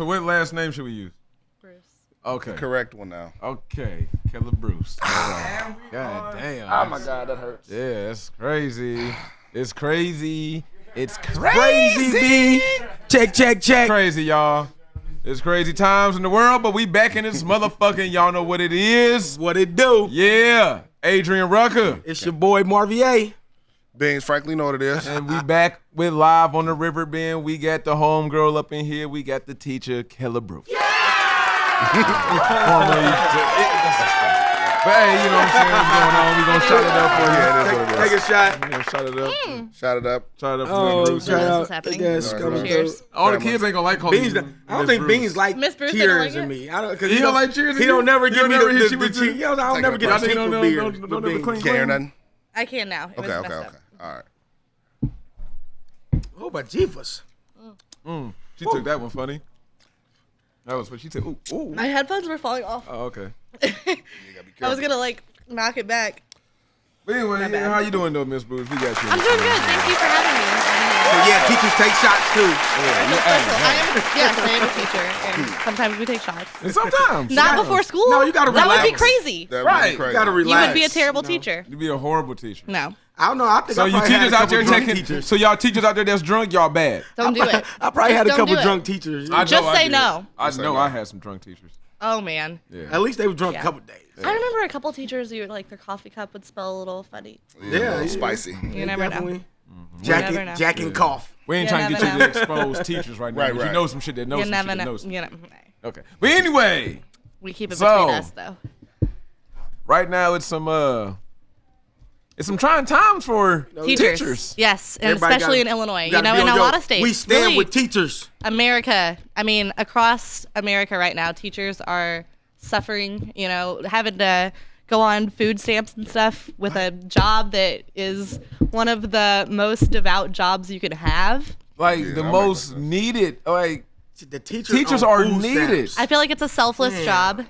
So what last name should we use? Bruce. Okay. Correct one now. Okay. Kelli Bruce. All right. God damn. Oh my God, that hurts. Yeah, it's crazy. It's crazy. It's crazy. Check. Crazy, y'all. It's crazy times in the world, but we back in this motherfucking. Y'all know what it is. What it do? Yeah. Adrian Rucker. It's your boy Marvier. Beans, frankly, know what it is. And we back with live on the Riverbend. We got the homegirl up in here. We got the teacher, Kelli Bruce. Yeah! But hey, you know what I'm saying? What's going on? We gonna shout it up for you. Yeah, it is what it is. Take a shot. We gonna shout it up. Shout it up. Shout it up for Oh, Miss Bruce. shout out. What's happening? Yes, coming Cheers. through. All the kids ain't gonna like calling Beans, you I don't Miss think Bruce. Beans like Miss Bruce, they don't cheers like in it? me. I don't, cause He don't like cheers in He you? don't never You give me never the hit you with cheers. the- I don't never get Y'all the think cheers don't for beers. never for beans. clean? Can't hear nothing? I can now. It was Okay. messed up. All right. Oh, but Jeepers. She took that one funny. That was what she took. Ooh. My headphones were falling off. Oh, okay. I was gonna like knock it back. But anyway, bad. how you doing though, Miss Bruce? We got you. I'm doing good. Thank you for having me. So yeah, teachers take shots too. I am a teacher, and sometimes we take shots. And sometimes. Not before school. No, you gotta That would be relax. crazy. That Right. was crazy. You gotta You relax. would be a terrible teacher. You'd be a horrible teacher. No, I don't know. I think So I you probably had teachers a out couple there drunk taking. teachers. So y'all teachers out there that's drunk, y'all bad. don't do it. I probably had a Just couple don't do drunk it. teachers. I know Just I say did. no. I Just know say no. I had some drunk teachers. Oh man. Yeah. At least they were drunk Yeah. a couple days. I remember a couple teachers who like their coffee cup would smell a little funny. Yeah, a little spicy. You never know. Definitely. never know. Jack and cough. We ain't You trying to get never you to know. expose teachers right now. Right, but right. You know some shit that knows You some never shit that know. knows some. You know. Okay. But anyway, We keep it So- between us though. right now it's some trying times for teachers. Yes, and Everybody especially gotta- in Illinois. You gotta know, be in on a your- lot of states. We stand really, with teachers. America. I mean, across America right now, teachers are suffering. You know, having to go on food stamps and stuff with a job that is one of the most devout jobs you can have. Like Yeah, the that makes most sense. needed. Like The teachers Teachers on are food needed. stamps. I feel like it's a selfless Yeah. job.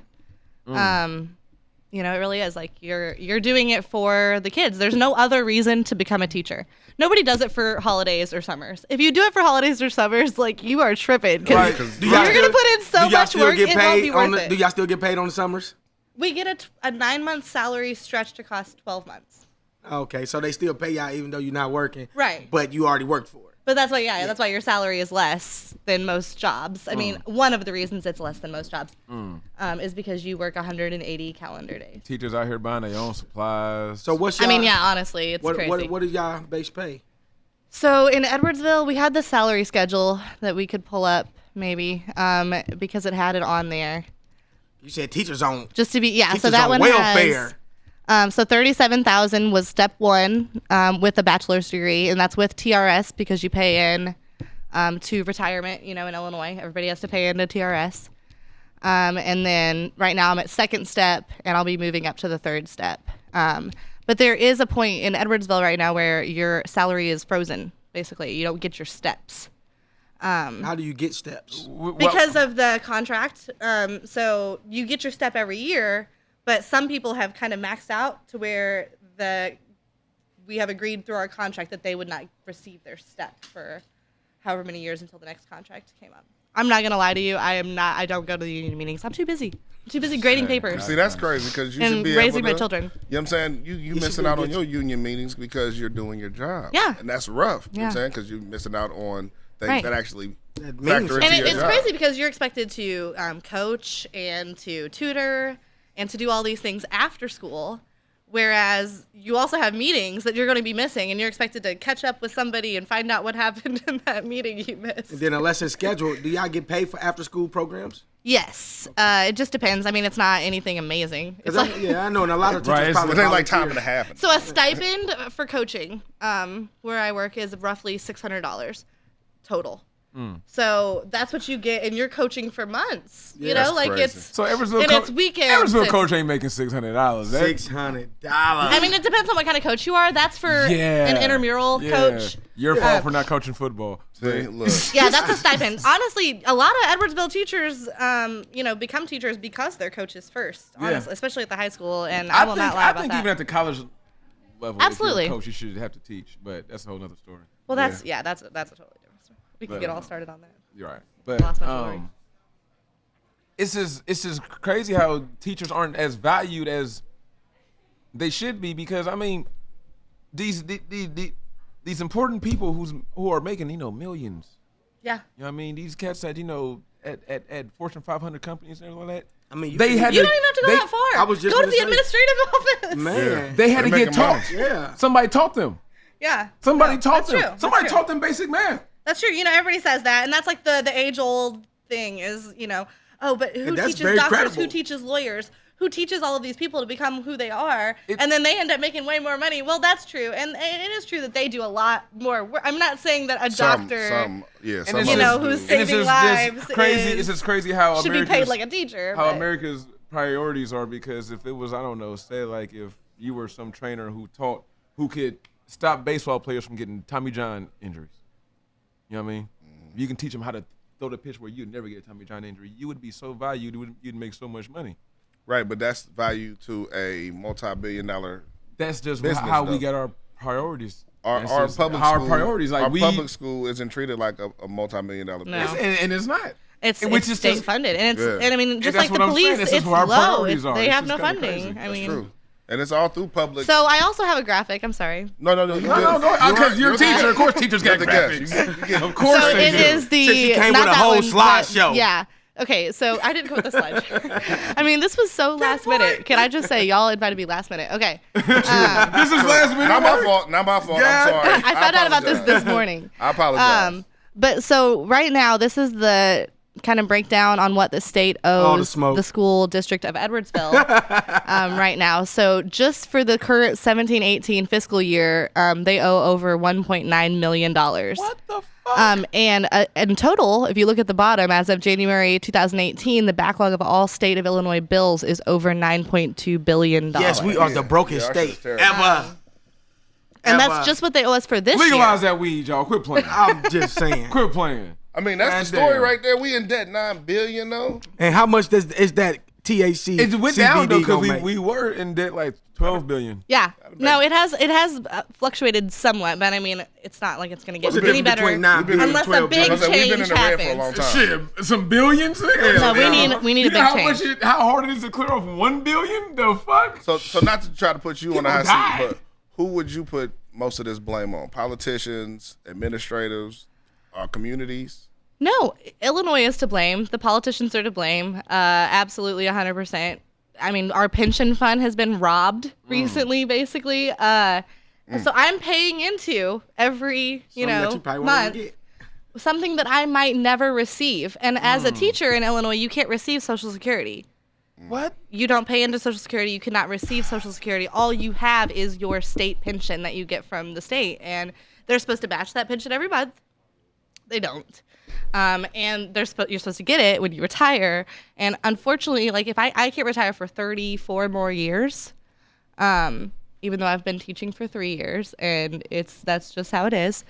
You know, it really is. Like you're doing it for the kids. There's no other reason to become a teacher. Nobody does it for holidays or summers. If you do it for holidays or summers, like you are tripping Right, because 'cause Do y'all you're gonna still- put in so do y'all much still work. get It won't paid be on worth the, Do it. y'all still get paid on the summers? We get a 9-month salary stretched across 12 months. Okay, so they still pay y'all even though you're not working. Right. But you already worked for it. But that's why, that's why your salary is less than most jobs. I mean, one of the reasons it's less than most jobs is because you work 180 calendar days. teachers out here buying their own supplies. So what's I y'all? mean, yeah, honestly, it's What crazy. what is y'all base pay? So in Edwardsville, we had the salary schedule that we could pull up maybe because it had it on there. You said teachers on. Just to be, so Teachers that on one welfare. has, so 37,000 was step one with a bachelor's degree, and that's with TRS because you pay in to retirement, you know, in Illinois. Everybody has to pay into TRS. And then right now I'm at second step, and I'll be moving up to the third step. But there is a point in Edwardsville right now where your salary is frozen, basically. You don't get your steps. How do you get steps? Because of the contract. So you get your step every year, but some people have kind of maxed out to where we have agreed through our contract that they would not receive their step for however many years until the next contract came up. I'm not going to lie to you. I don't go to the union meetings. I'm too busy. I'm too busy grading papers See, that's crazy because you should and be raising able my to, children. You know what I'm saying? You missing out on your union meetings because you're doing your job. Yeah. And that's rough. You know what I'm Yeah. saying? Because you're missing out on things Right. that actually That factor means- into And your it's job. crazy because you're expected to coach and to tutor and to do all these things after school, whereas you also have meetings that you're going to be missing, and you're expected to catch up with somebody and find out what happened in that meeting you missed. And then unless it's scheduled, do y'all get paid for after school programs? Yes, it just depends. I mean, it's not anything amazing. It's 'Cause like, I know, and a lot of teachers Right, it's- probably It ain't like volunteer. time and a half. so a stipend for coaching where I work is roughly $600 total. So that's what you get, and you're coaching for months. You know, That's like crazy. it's So Eversville and coach, it's weekends. Eversville and- coach ain't making $600. $600. I mean, it depends on what kind of coach you are. That's for an intramural coach. Your fault for not coaching football. See, look. Yeah, that's a stipend. Honestly, a lot of Edwardsville teachers, become teachers because they're coaches first. Honestly, especially at the high school, and I will not lie about think that. even at the college level, Absolutely. if you're a coach, you should have to teach. But that's a whole other story. Well, that's a totally different story. We could But, get all started on that. You're right. But Lost my story. it's just crazy how teachers aren't as valued as they should be, because I mean, these important people who are making millions. Yeah. You know what I mean? These cats that at Fortune 500 companies and everything like that. I mean, You don't even have to go that far. I was just go to gonna the say, administrative office. Man, They had to They're get making taught. money. yeah. Somebody taught them. Yeah. Somebody No, taught that's them. true. Somebody That's true. taught them basic math. That's true. Everybody says that, and that's like the age-old thing is, oh, but who And that's teaches very doctors? credible. Who teaches lawyers? Who teaches all of these people to become who they are? And then they end up making way more money. Well, that's true, and it is true that they do a lot more work. I'm not saying that a doctor, Some And some it's of you know, us who's do. And it's saving just lives crazy. is- It's just crazy how should be America's, paid like a teacher. how but- America's priorities are. Because if it was, I don't know, say like if you were some trainer who could stop baseball players from getting Tommy John injuries. You know what I mean? If you can teach them how to throw the pitch where you'd never get a Tommy John injury, you would be so valued. You'd make so much money. Right, but that's value to a multi-billion-dollar. That's just Business, how we though. get our priorities. Our That's just public how school, our priorities. Like our we, public school isn't treated like a multi-million-dollar No. business. and it's not. It's Which is state just- funded, and it's Yeah. and I mean just that's like the what I'm saying. police, This is it's where our low. priorities are. They It's have just no kinda funding. crazy. I That's mean, true, and it's all through public. so I also have a graphic. I'm sorry. No, No, because you're a teacher. Of course, teachers get the guess. graphics. Of course, So they it do. is the Since you came not with a that whole one, but- slideshow. Yeah. Okay, so I didn't come with the slideshow. I mean, this was so last minute. Can I just say, y'all invited me last minute? Okay. This is last minute. Not my work. fault. Not my fault. God. I'm sorry. I found out about this apologize. morning. I apologize. But so right now, this is the kind of breakdown on what the state All the owes smoke. the school district of Edwardsville right now. So just for the current 17-18 fiscal year, they owe over $1.9 million. What the fuck? And in total, if you look at the bottom, as of January 2018, the backlog of all state of Illinois bills is over $9.2 billion. Yes, we are the brokest Yeah, our shit's state terrible. ever. And ever. that's just what they owe us for this Legalize year. that weed, y'all. Quit playing. I'm just saying. Quit playing. I mean, that's the God story damn. right there. We in debt $9 billion though. And how much is that THC? It went down though CBD because gonna make? we were in debt like $12 billion. Yeah. No, it has fluctuated somewhat, but I mean, it's not like it's going to get What's the any difference better between 9 billion and unless a 12 big billion? We've been in change the red for a long happens. time. Shit, some billions. No, we need a You know big how change. how hard it is to clear off $1 billion? The fuck? So not to try to put you on the People hot seat, die. but who would you put most of this blame on? Politicians, administrators, our communities? No, Illinois is to blame. The politicians are to blame. Absolutely 100%. I mean, our pension fund has been robbed recently, basically. So I'm paying into every, Something that you probably won't month even get. something that I might never receive. And as a teacher in Illinois, you can't receive Social Security. What? You don't pay into Social Security. You cannot receive Social Security. All you have is your state pension that you get from the state. And they're supposed to batch that pension every month. They don't. And you're supposed to get it when you retire. And unfortunately, like if I can't retire for 34 more years, even though I've been teaching for 3 years, and that's just how it is.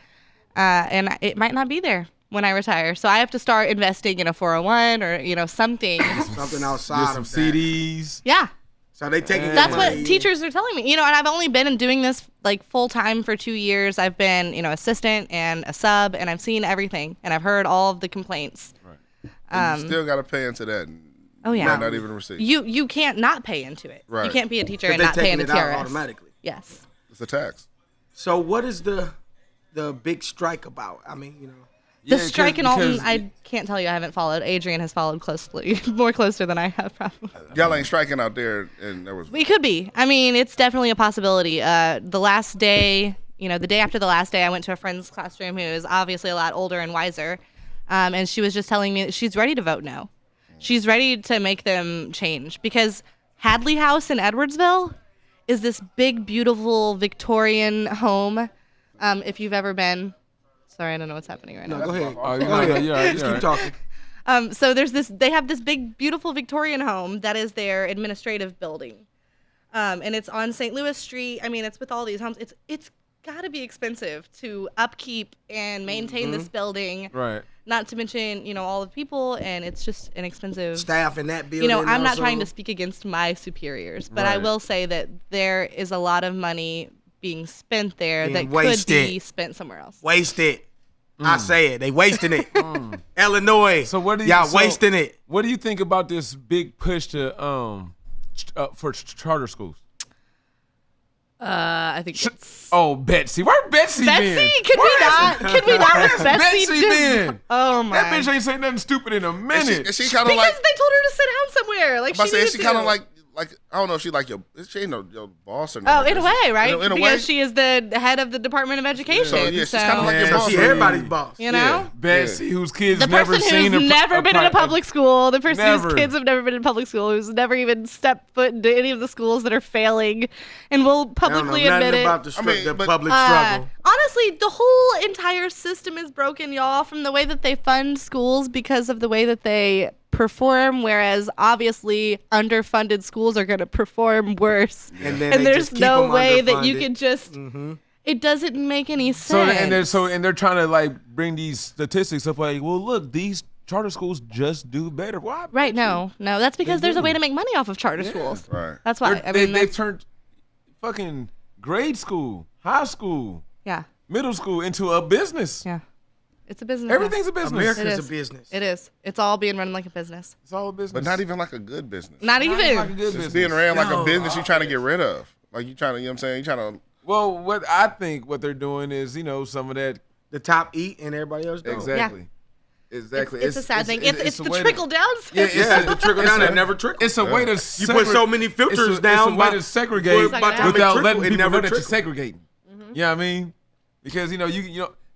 And it might not be there when I retire. So I have to start investing in a 401 or, something. Something Get outside some of that. CDs. Yeah. So they taking That's that what money. teachers are telling me. And I've only been doing this like full time for 2 years. I've been, assistant and a sub, and I've seen everything, and I've heard all of the complaints. And you still got to pay into that. And Oh yeah. might not even receive. You can't not pay into it. Right. You can't be a teacher 'Cause and they not pay taking into it out TRS. automatically. Yes. It's a tax. So what is the big strike about? I mean, The Yeah, strike in Alton, because- I can't tell you. I haven't followed. Adrian has followed closely, more closer than I have, probably. Y'all ain't striking out there, and there was. We could be. I mean, it's definitely a possibility. The last day, the day after the last day, I went to a friend's classroom who is obviously a lot older and wiser, and she was just telling me that she's ready to vote no. She's ready to make them change because Hadley House in Edwardsville is this big, beautiful Victorian home. If you've ever been, sorry, I don't know what's happening right now. no, go ahead. Oh, Go you're ahead. right. Just keep talking. So they have this big, beautiful Victorian home that is their administrative building. And it's on St. Louis Street. I mean, it's with all these homes. It's got to be expensive to upkeep and maintain this building. Right. Not to mention, all the people, and it's just an expensive. Staff in that building. I'm not also. trying to speak against my superiors, but I Right. will say that there is a lot of money being spent there Being that could wasted. be spent somewhere else. Waste it. I say it. They wasting it. Illinois. So what do y'all so wasting it? What do you think about this big push to for charter schools? I think it's Betsy. Where Betsy been? Betsy. Can we not let Betsy been? Oh my! That bitch ain't saying nothing stupid in a minute. Is she kind of Because like? they told her to sit down somewhere. Like Is she kind of like I don't know if she like she ain't your boss or Oh, in a way, right? In a because way? she is the head of the Department of Education. So yeah, she's kind of like your So boss. she everybody's boss. You know? Betsy, whose kids The never person seen who's never been in a public school, the person Never. whose kids have never been in public school, who's never even stepped foot into any of the schools that are failing, and will publicly I don't know admit nothing it. about the but- public struggle. Honestly, the whole entire system is broken, y'all, from the way that they fund schools because of the way that they perform, whereas obviously underfunded schools are going to perform worse. And then they there's just keep no them way that you underfunded. can just it doesn't make any So sense. and they're trying to like bring these statistics up like, well, look, these charter schools just do better. Why? Right, no, that's because there's a way to make money off of charter schools. Right. That's why. They've that's- turned fucking grade school, high school, yeah, middle school into a business. yeah. It's a business. Everything's a business. America's It a is. business. It is. It's all being run like a business. It's all a business. But not even like a good business. Not Not even. like a good It's business. being ran like a No. business you trying to get rid of. Like you trying to, you know what I'm saying? You trying to. Well, what I think what they're doing is, some of that. The top eat and everybody else don't. Exactly. Exactly. It's a sad thing. It's a the way to- trickle down Yeah, system. Yeah, the trickle down that never trickles. It's a way to You put so many filters down It's a way by- to segregate by the time it without trickle, letting it people never know that you're trickle. segregating. You know what I mean? Because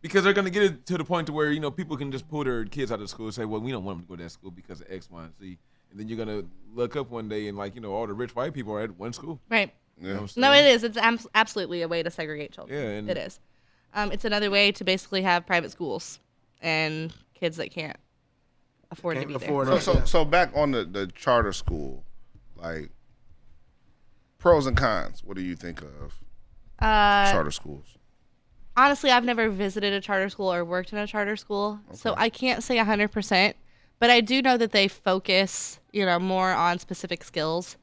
because they're gonna get it to the point to where people can just pull their kids out of school and say, well, we don't want them to go to that school because of X, Y, and Z. And then you're gonna look up one day and all the rich white people are at one school. Right. You know what I'm No, saying? it is. It's absolutely a way to segregate children. Yeah, and- it is. It's another way to basically have private schools and kids that can't afford to Can't be afford there. it. So back on the charter school, like pros and cons. What do you think of charter schools? Honestly, I've never visited a charter school or worked in a charter school, so I can't say 100%. But I do know that they focus, more on specific skills.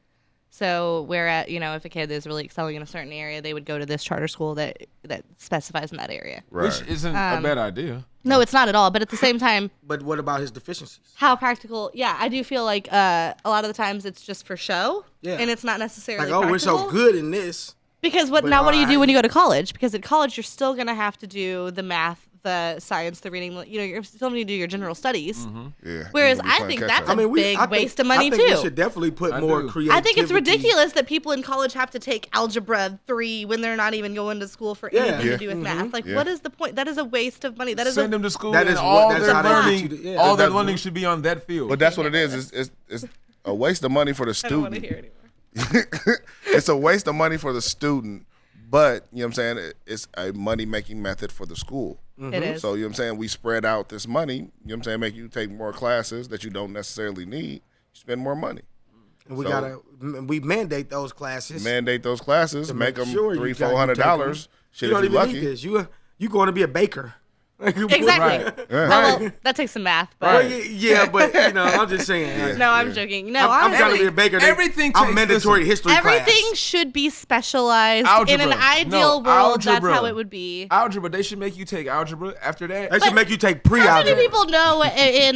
So whereas, if a kid is really excelling in a certain area, they would go to this charter school that specifies in that area. Right. Which isn't a bad idea. No, it's not at all. But at the same time, But what about his deficiencies? how practical? Yeah, I do feel like a lot of the times it's just for show, Yeah. and it's not necessarily Like, we're so practical. good in this. Because what do you do when you go to college? Because at college you're still gonna have to do the math, the science, the reading. You're still gonna do your general studies. Yeah. Whereas You gonna be I playing think catch that's up. a big waste of money I think too. we should definitely put I more do. creativity. I think it's ridiculous that people in college have to take algebra 3 when they're not even going to school for anything Yeah. to do with math. Like, Yeah. what is the point? That is a waste of money. That is Send them to school That and is all what- that's their how they want learning, you to- yeah. all their That- learning should be on that field. But that's what it is. It's a waste of money for the I don't want to student. hear anymore. It's a waste of money for the student, but you know what I'm saying, it's a money making method for the school. It is. So you know what I'm saying, we spread out this money, you know what I'm saying, make you take more classes that you don't necessarily need, you spend more money. And we So- we mandate those classes. Mandate those classes, to make them sure you $300-400. Shit, You don't if you're even need lucky. this. You going to be a baker. Exactly. Right. Yeah. Well, that takes some math, but Well, yeah, but I'm just saying. no, I'm joking. No, I'm honestly, trying to be a baker. everything I'm takes- mandatory listen, history everything class. should be specialized. In an Algebra. ideal No, world, algebra. that's how it would be. Algebra, they should make you take algebra after that. They should make you take How pre-algebra. many people know in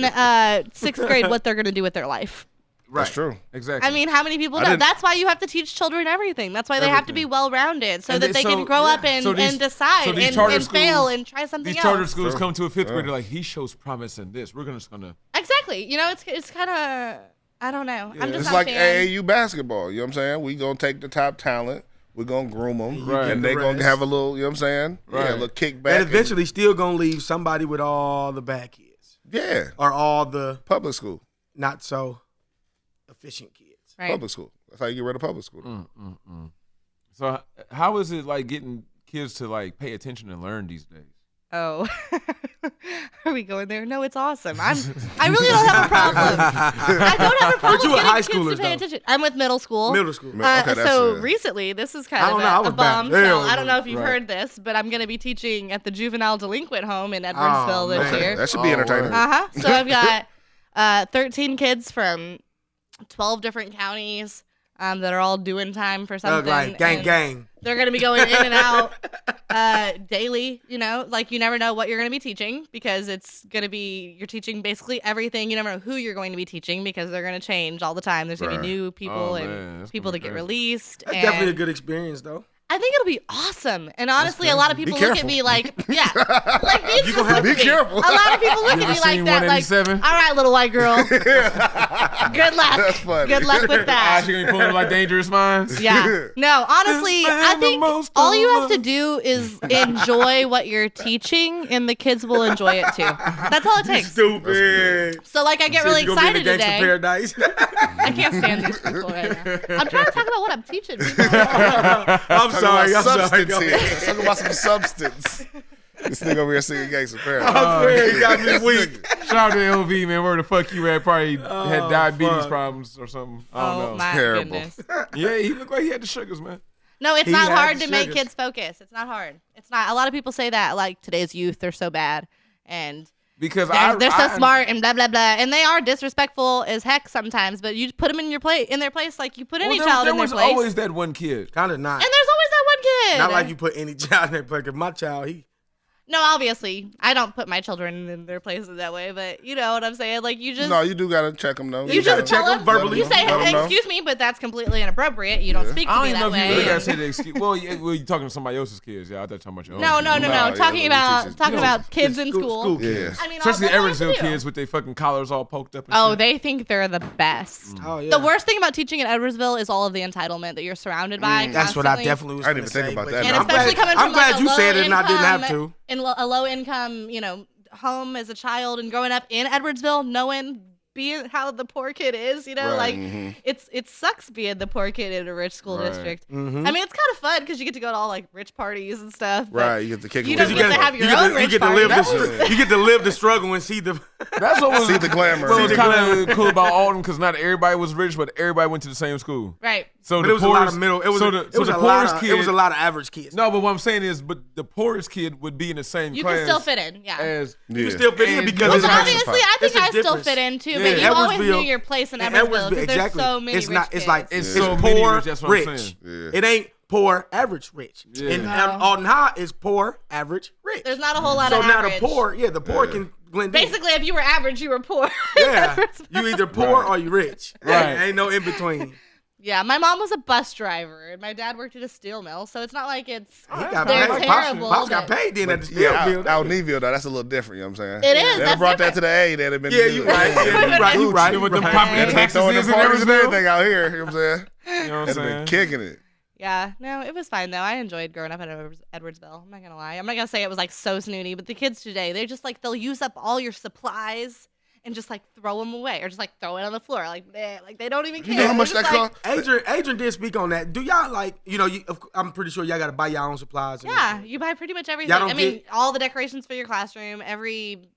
6th grade what they're going to do with their life? That's true. Exactly. I mean, how many people I know? didn't- That's why you have to teach children everything. That's why they have to be Everything. well-rounded so And that they- they can so- grow yeah. up and, So these- and decide so these and charter fail schools- and try something these else. charter schools Sure. come to a fifth Yeah. grader like, he shows promise in this. We're just gonna. Exactly. It's kind of, I don't know. I'm just It's not like a fan. AAU basketball, you know what I'm saying? We going to take the top talent, we're going to groom them, Right. and the they going to rest. have a little, you know what I'm saying? Yeah, Right. a little kickback. And eventually still going to leave somebody with all the bad kids. Yeah, Or all the public school. not so efficient kids. Right. Public school. That's how you get rid of public school. So how is it like getting kids to like pay attention and learn these days? Oh, are we going there? No, it's awesome. I really don't have a problem. I don't have a problem But you with getting high kids to schoolers, pay though. attention. I'm with middle school. Middle school. Okay, that's So it. recently, this is I kind don't of know, I a was back bombshell. there. I don't know if you've Right. heard this, but I'm going to be teaching at the juvenile delinquent home in Edwardsville this man. year. That should be entertaining. Uh-huh. So I've got 13 kids from 12 different counties. that are all doing time for something. Like gang. They're going to be going in and out daily, you know? Like, you never know what you're going to be teaching because it's going to be, you're teaching basically everything. You never know who you're going to be teaching because they're going to change all the time. There's going to be new people and people that get released. That's definitely a good experience, though. I think it'll be awesome. And honestly, a lot of people look at me like, yeah. Like, be careful. A lot of people look at me like that. Like, all right, little white girl. Good luck. That's funny. Good luck with that. You're going to be pulling like Dangerous Minds? Yeah. No, honestly, I think all you have to do is enjoy what you're teaching, and the kids will enjoy it too. That's all it takes. Stupid. So, like, I get really excited today. Paradise. I can't stand these people right now. I'm trying to talk about what I'm teaching people. I'm sorry. Talking about some substance. This nigga over here singing Gangsta Paradise. He got me weak. Shout out to LV, man. Where the fuck you at? Probably had diabetes problems or something. I don't know. My Terrible. goodness. Yeah, he looked like he had the sugars, man. No, it's He not had hard the to make sugars. kids focus. It's not hard. It's not. A lot of people say that, like, today's youth, they're so bad. And Because they're so smart and blah, blah, blah. And they are disrespectful as heck sometimes, but you put them in their place like you put any child in their place. There was always that one kid. Kind of not. And there's always that one kid. Not like you put any child in their place. 'Cause my child, No, obviously. I don't put my children in their places that way, but you know what I'm saying? Like, you just... No, you do gotta check them though. You just check tell them verbally. You say, Let 'em know. excuse me, but that's completely inappropriate. You don't speak to me I that don't know if you way. really gotta say the excuse. Well, you're talking to somebody else's kids. Yeah, I thought you were talking about your own. No. kids. yeah, Talking teachers. about kids in school. Yeah. I mean, Especially the all that's what they Edwardsville have to do. kids with their fucking collars all poked up and Oh, shit. they think they're the best. Oh, yeah. The worst thing about teaching in Edwardsville is all of the entitlement that you're surrounded by. That's what I constantly. definitely was I going didn't to even say. think about but- that. And I'm especially coming I'm from like glad a you low said it and I didn't have income- to. In a low income, home as a child and growing up in Edwardsville, knowing being how the poor kid is, Right. like it sucks being the poor kid in a rich school Right. district. Mhm. I mean, it's kind of fun because you get to go to all like rich parties and stuff. but Right, you get to kick You it don't with get them. to have your you own you rich get to party. live you get to live the struggle and see the. That's what was See the glamour. What was kind of cool about Alton because not everybody was rich, but everybody went to the same school. Right. So But the it was a lot poorest, of middle. It was so a, the, it so was the a lot poorest of, kid. It was a lot of average kids. No, but what I'm saying is, but the poorest kid would be in the same You class. can still fit in, yeah. As You still fit in And- because Which it's Well, obviously, I think it's a I still difference. fit in too, Yeah. but you always Edwardsville- knew your place in in Edwardsville because there's exactly. so many It's rich not. It's like kids. It's it's so many poor, rich, that's what I'm rich. saying. Yeah. It ain't poor, average, rich. Yeah. And No. Alton High is poor, average, rich. There's not a whole lot So of now average. the poor can blend in. Basically, if you were average, you were poor. Yeah, you either poor or you rich. Right. Ain't no in between. Yeah, my mom was a bus driver, and my dad worked at a steel mill, so it's not like it's He got they're paid. terrible. Pops got but- paid then at the But steel yeah, mill. out Neville though, that's a little different. You know what I'm saying? It is, They'd have that's brought that different. to the A. They'd have been. Yeah, you good. right. Yeah, you right. You right. With them Right. property They'd have been taxes throwing the in parties and Edwardsville. everything out here. You know what I'm saying? You know what I'm They'd have saying? been kicking it. Yeah, no, it was fine though. I enjoyed growing up in Edwardsville. I'm not gonna lie. I'm not gonna say it was like so snooty, but the kids today, they're just like they'll use up all your supplies and just like throw them away or just like throw it on the floor, like they don't even care. You know how much They're that just cost? like, Adrian did speak on that. Do y'all like, I'm pretty sure y'all got to buy your own supplies. And Yeah, you buy pretty much everything. Y'all don't I mean, get- all the decorations for your classroom, every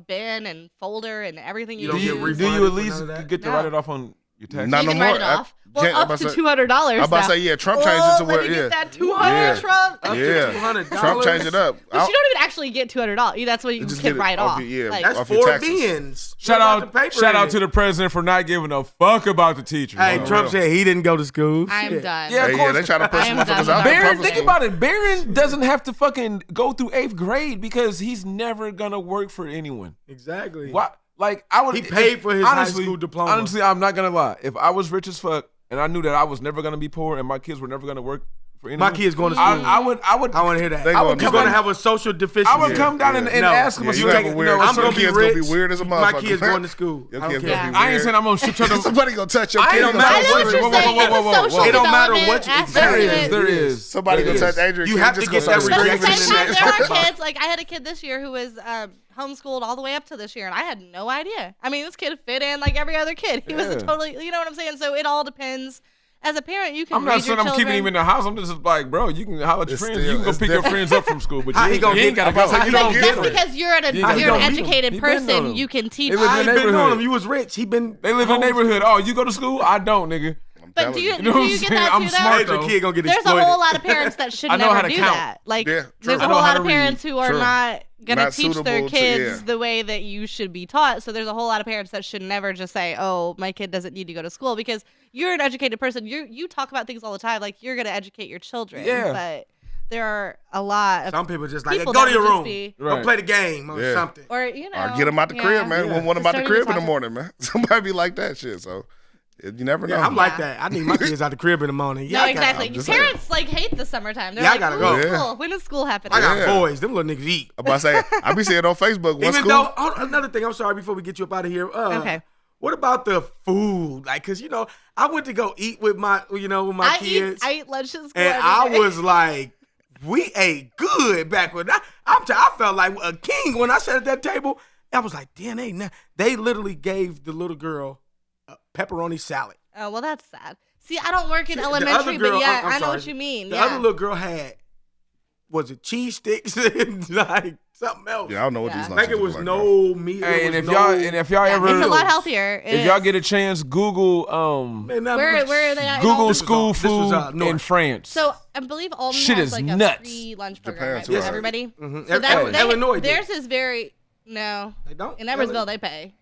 bin and folder and everything you You don't Do get use. you, refunded do you at for least none of that? get to No. write it off on your taxes? Not You no can more. write it off. Well, I'm up about to to say- $200. I'm about to say, yeah, Trump changed it to where, Let me yeah. get that 200, Yeah. Trump. Up to Yeah. $200. Trump changed it up. But you don't even actually get $200. That's what you Just can get it write off off. your- yeah, Like, That's off your 4 taxes. bins. Shout What about the out, paper shout in out it? to the president for not giving a fuck about the teachers. Hey, bro. Trump said he didn't go to school. I'm Shit. done. Yeah, of Hey, course. yeah, they try to push I am motherfuckers done out. with of Barron, public think school. about it. Barron doesn't have to fucking go through 8th grade because he's never gonna work for anyone. Exactly. Why? Like I would. He paid for his high school diploma. Honestly, I'm not gonna lie. If I was rich as fuck and I knew that I was never gonna be poor and my kids were never gonna work for anyone, My kids going to school. I would. I want to hear that. They I would gonna You're come going to in- have a social deficiency. I would come down and No. ask them. Yeah, a you certain- have a weird. no, a I'm Some certain- gonna be kids rich. gonna be weird as a motherfucker. My kids going to school. Your I don't kids care. gonna be I ain't weird. saying I'm gonna shit them. Somebody gonna touch your I kid. ain't no mad I matter know what what it you're is. saying. It's a social It don't matter development what you- aspect There to is, it. There is. Somebody There gonna is. touch Adrian. You kid, have just to gonna get that start But at rejection the screaming same and time, shit. there are kids, like I had a kid this year who was homeschooled all the way up to this year, and I had no idea. I mean, this kid fit in like every other kid. He was Yeah. totally, you know what I'm saying? So it all depends. As a parent, you can I'm read not saying your I'm keeping children. him in the house. I'm just like, bro, you can holler at your It's friends. still- You can go it's pick your different. friends up from school, but How he you gonna ain't get- gotta I'm about go. to say, you But don't get that's it. because you're You you're gotta an go. educated He been on person. them. You can teach. They live in I the ain't been neighborhood. on him. You was rich. He been. They live in the neighborhood. Oh, you go to school? I don't, nigga. But do you, You know do what I'm you get saying? that I'm too, though? smart, Adrian though. kid gonna get There's a exploited. whole lot of parents that should I know how never to do count. that. Like, Yeah, true. there's I a know whole how lot to of parents read. who are True. not, going to Not teach their suitable to- kids yeah. the way that you should be taught. So there's a whole lot of parents that should never just say, oh, my kid doesn't need to go to school, because you're an educated person. You talk about things all the time. Like, you're going to educate your children. Yeah. But there are a lot of Some people just like, hey, people go that to your would just room. be- Go Right. play the game or Yeah. something. or, you know. Or get them out the crib, man. Yeah. Want them out the Starting crib to in the talk- morning, man. Somebody be like that shit. So you never know. Yeah, I'm like Yeah. that. I need my kids out the crib in the morning. Yeah, No, I got- exactly. I'm just saying. Parents like hate the summertime. They're Yeah, I like, gotta "When is go." school? When is school happening? I got Yeah. boys. Them little niggas eat. I'm about to say, I be seeing on Facebook. What Even school? though, another thing, I'm sorry, before we get you up out of here. Okay. What about the food? Like, cause I went to go eat with my, with my kids, I eat lunch at school. and every I day. was like, we ate good back when I felt like a king when I sat at that table. I was like, damn, they literally gave the little girl a pepperoni salad. Oh, well, that's sad. See, I don't work in The other elementary, girl- but yeah, I'm I know sorry. what you mean. The Yeah. other little girl had, was it cheese sticks and like something else? Yeah, I don't know what Yeah. these Like it lunches was look like, bro. no meat. Hey, it and was if y'all Yeah, ever it's a lot healthier. It if y'all is. get a chance, Google Man, that Where was- are they at? Google This school this was, food north. in France. So I believe Alton Shit has is like nuts. a free lunch Japan program, right? too, For right? everybody. Mhm. So that's Illinois. theirs is very They don't. in Edwardsville they pay.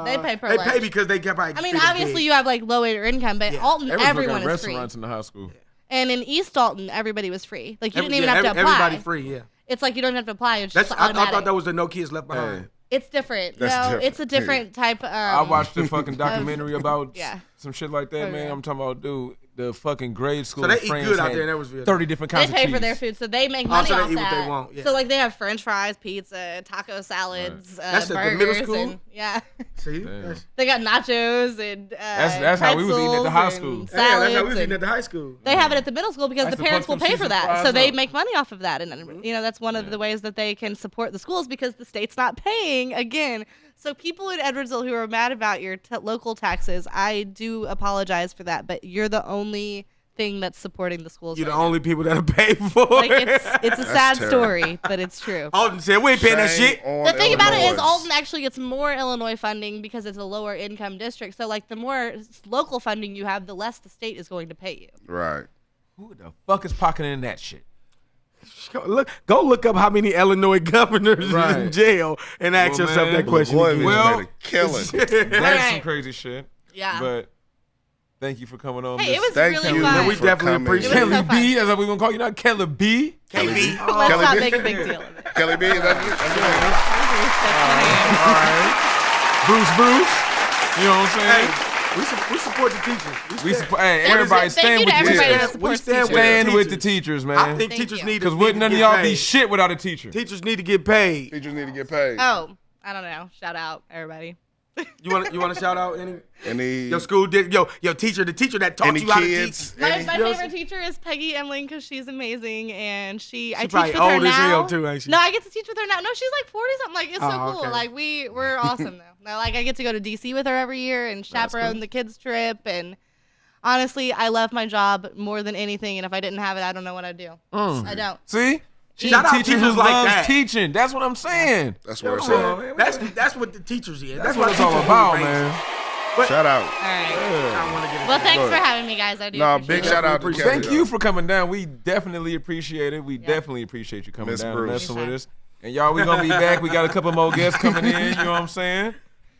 They pay per They lunch. pay because they get probably. I mean, obviously you have like low income, but Yeah. Alton Everyone's everyone got is free. restaurants in the high school. And in East Alton, everybody was free. Like you didn't even have to apply. Everybody free. Yeah. It's like you don't have to apply. It's That's. just I automatic. thought that was the No Kids Left Behind. Hey. It's different. That's no, different. it's a different type. I watched a fucking documentary about Yeah. some shit like that, Oh, man. yeah. I'm talking about, dude, the fucking grade school So they in eat France good out had there in Edwardsville. 30 different They kinds of pay cheese. for their food, so they make money so they off eat what that. they want, yeah. So like they have French fries, pizza, taco salads, That's at the burgers, middle school? and yeah, See. Damn. That's, they got nachos and That's how we was eating at the high pretzels school. and yeah, that's how we salads was eating and- at the high school. They have it at the middle school because That's the to parents will punch them pay for season that, fries so they up. make money off of that, and that's one of the ways that they can support the schools because the state's not paying again. So people in Edwardsville who are mad about your local taxes, I do apologize for that, but you're the only thing that's supporting the schools. You're the right now. only people that are paid for Like it. it's a sad terrible. story, but it's true. Alton said we ain't paying that Shame shit. on The thing about it is Illinois. Alton actually gets more Illinois funding because it's a lower income district. So like the more local funding you have, the less the state is going to pay you. Right. Who the fuck is pocketing that shit? Go look up how many Illinois governors is in Right. jail and ask Well, yourself man. that question. Boy, again. we Well, made a killing. That's some Alright. crazy shit. Yeah. But thank you for coming on. Hey, it Miss was Thank really you fun. we for definitely coming. appreciate It was Kelly so fun. B. That's what we gonna call you, not Kelly B. KB. Let's Kelly not B. make a big deal of it. Kelly B. That's All right. Bruce. You know what I'm saying? Hey, we support the teachers. We stand- support. Hey, Thank everybody you stand to with the everybody teachers. that We supports stand teachers. with Stand with the teachers. teachers, I man. think Thank teachers you. need to Because wouldn't none of get y'all be paid. shit without a teacher. Teachers need to get paid. Teachers need to get paid. Oh, I don't know. Shout out everybody. You want to shout out any Any your school did your teacher, the teacher that taught any you how kids? to teach. My Any- favorite teacher is Peggy Emling because she's amazing and I teach probably with her old as now. hell, too, ain't she? No, I get to teach with her now. No, she's like 40 something. Like it's so Oh, cool. okay. Like we're awesome though. No, like I get to go to DC with her every year and chaperone the kids trip and honestly, I love my job more than anything and if I didn't have it, I don't know what I'd do. I don't. See? She's Shout a out teacher who teachers like loves that. teaching. That's what I'm saying. That's what it's Come at. on, that's what the teachers is. That's what it's all about, man. Shout out. All right. I don't want to get into Well, that. thanks Look. for having me, guys. I do. No, appreciate big it. shout out to Appreciate Kelly. Thank you for coming down. We definitely appreciate it. We definitely appreciate you coming Miss down Bruce. and messing with Anytime. us. And y'all, we gonna be back. We got a couple more guests coming in. You know what I'm saying?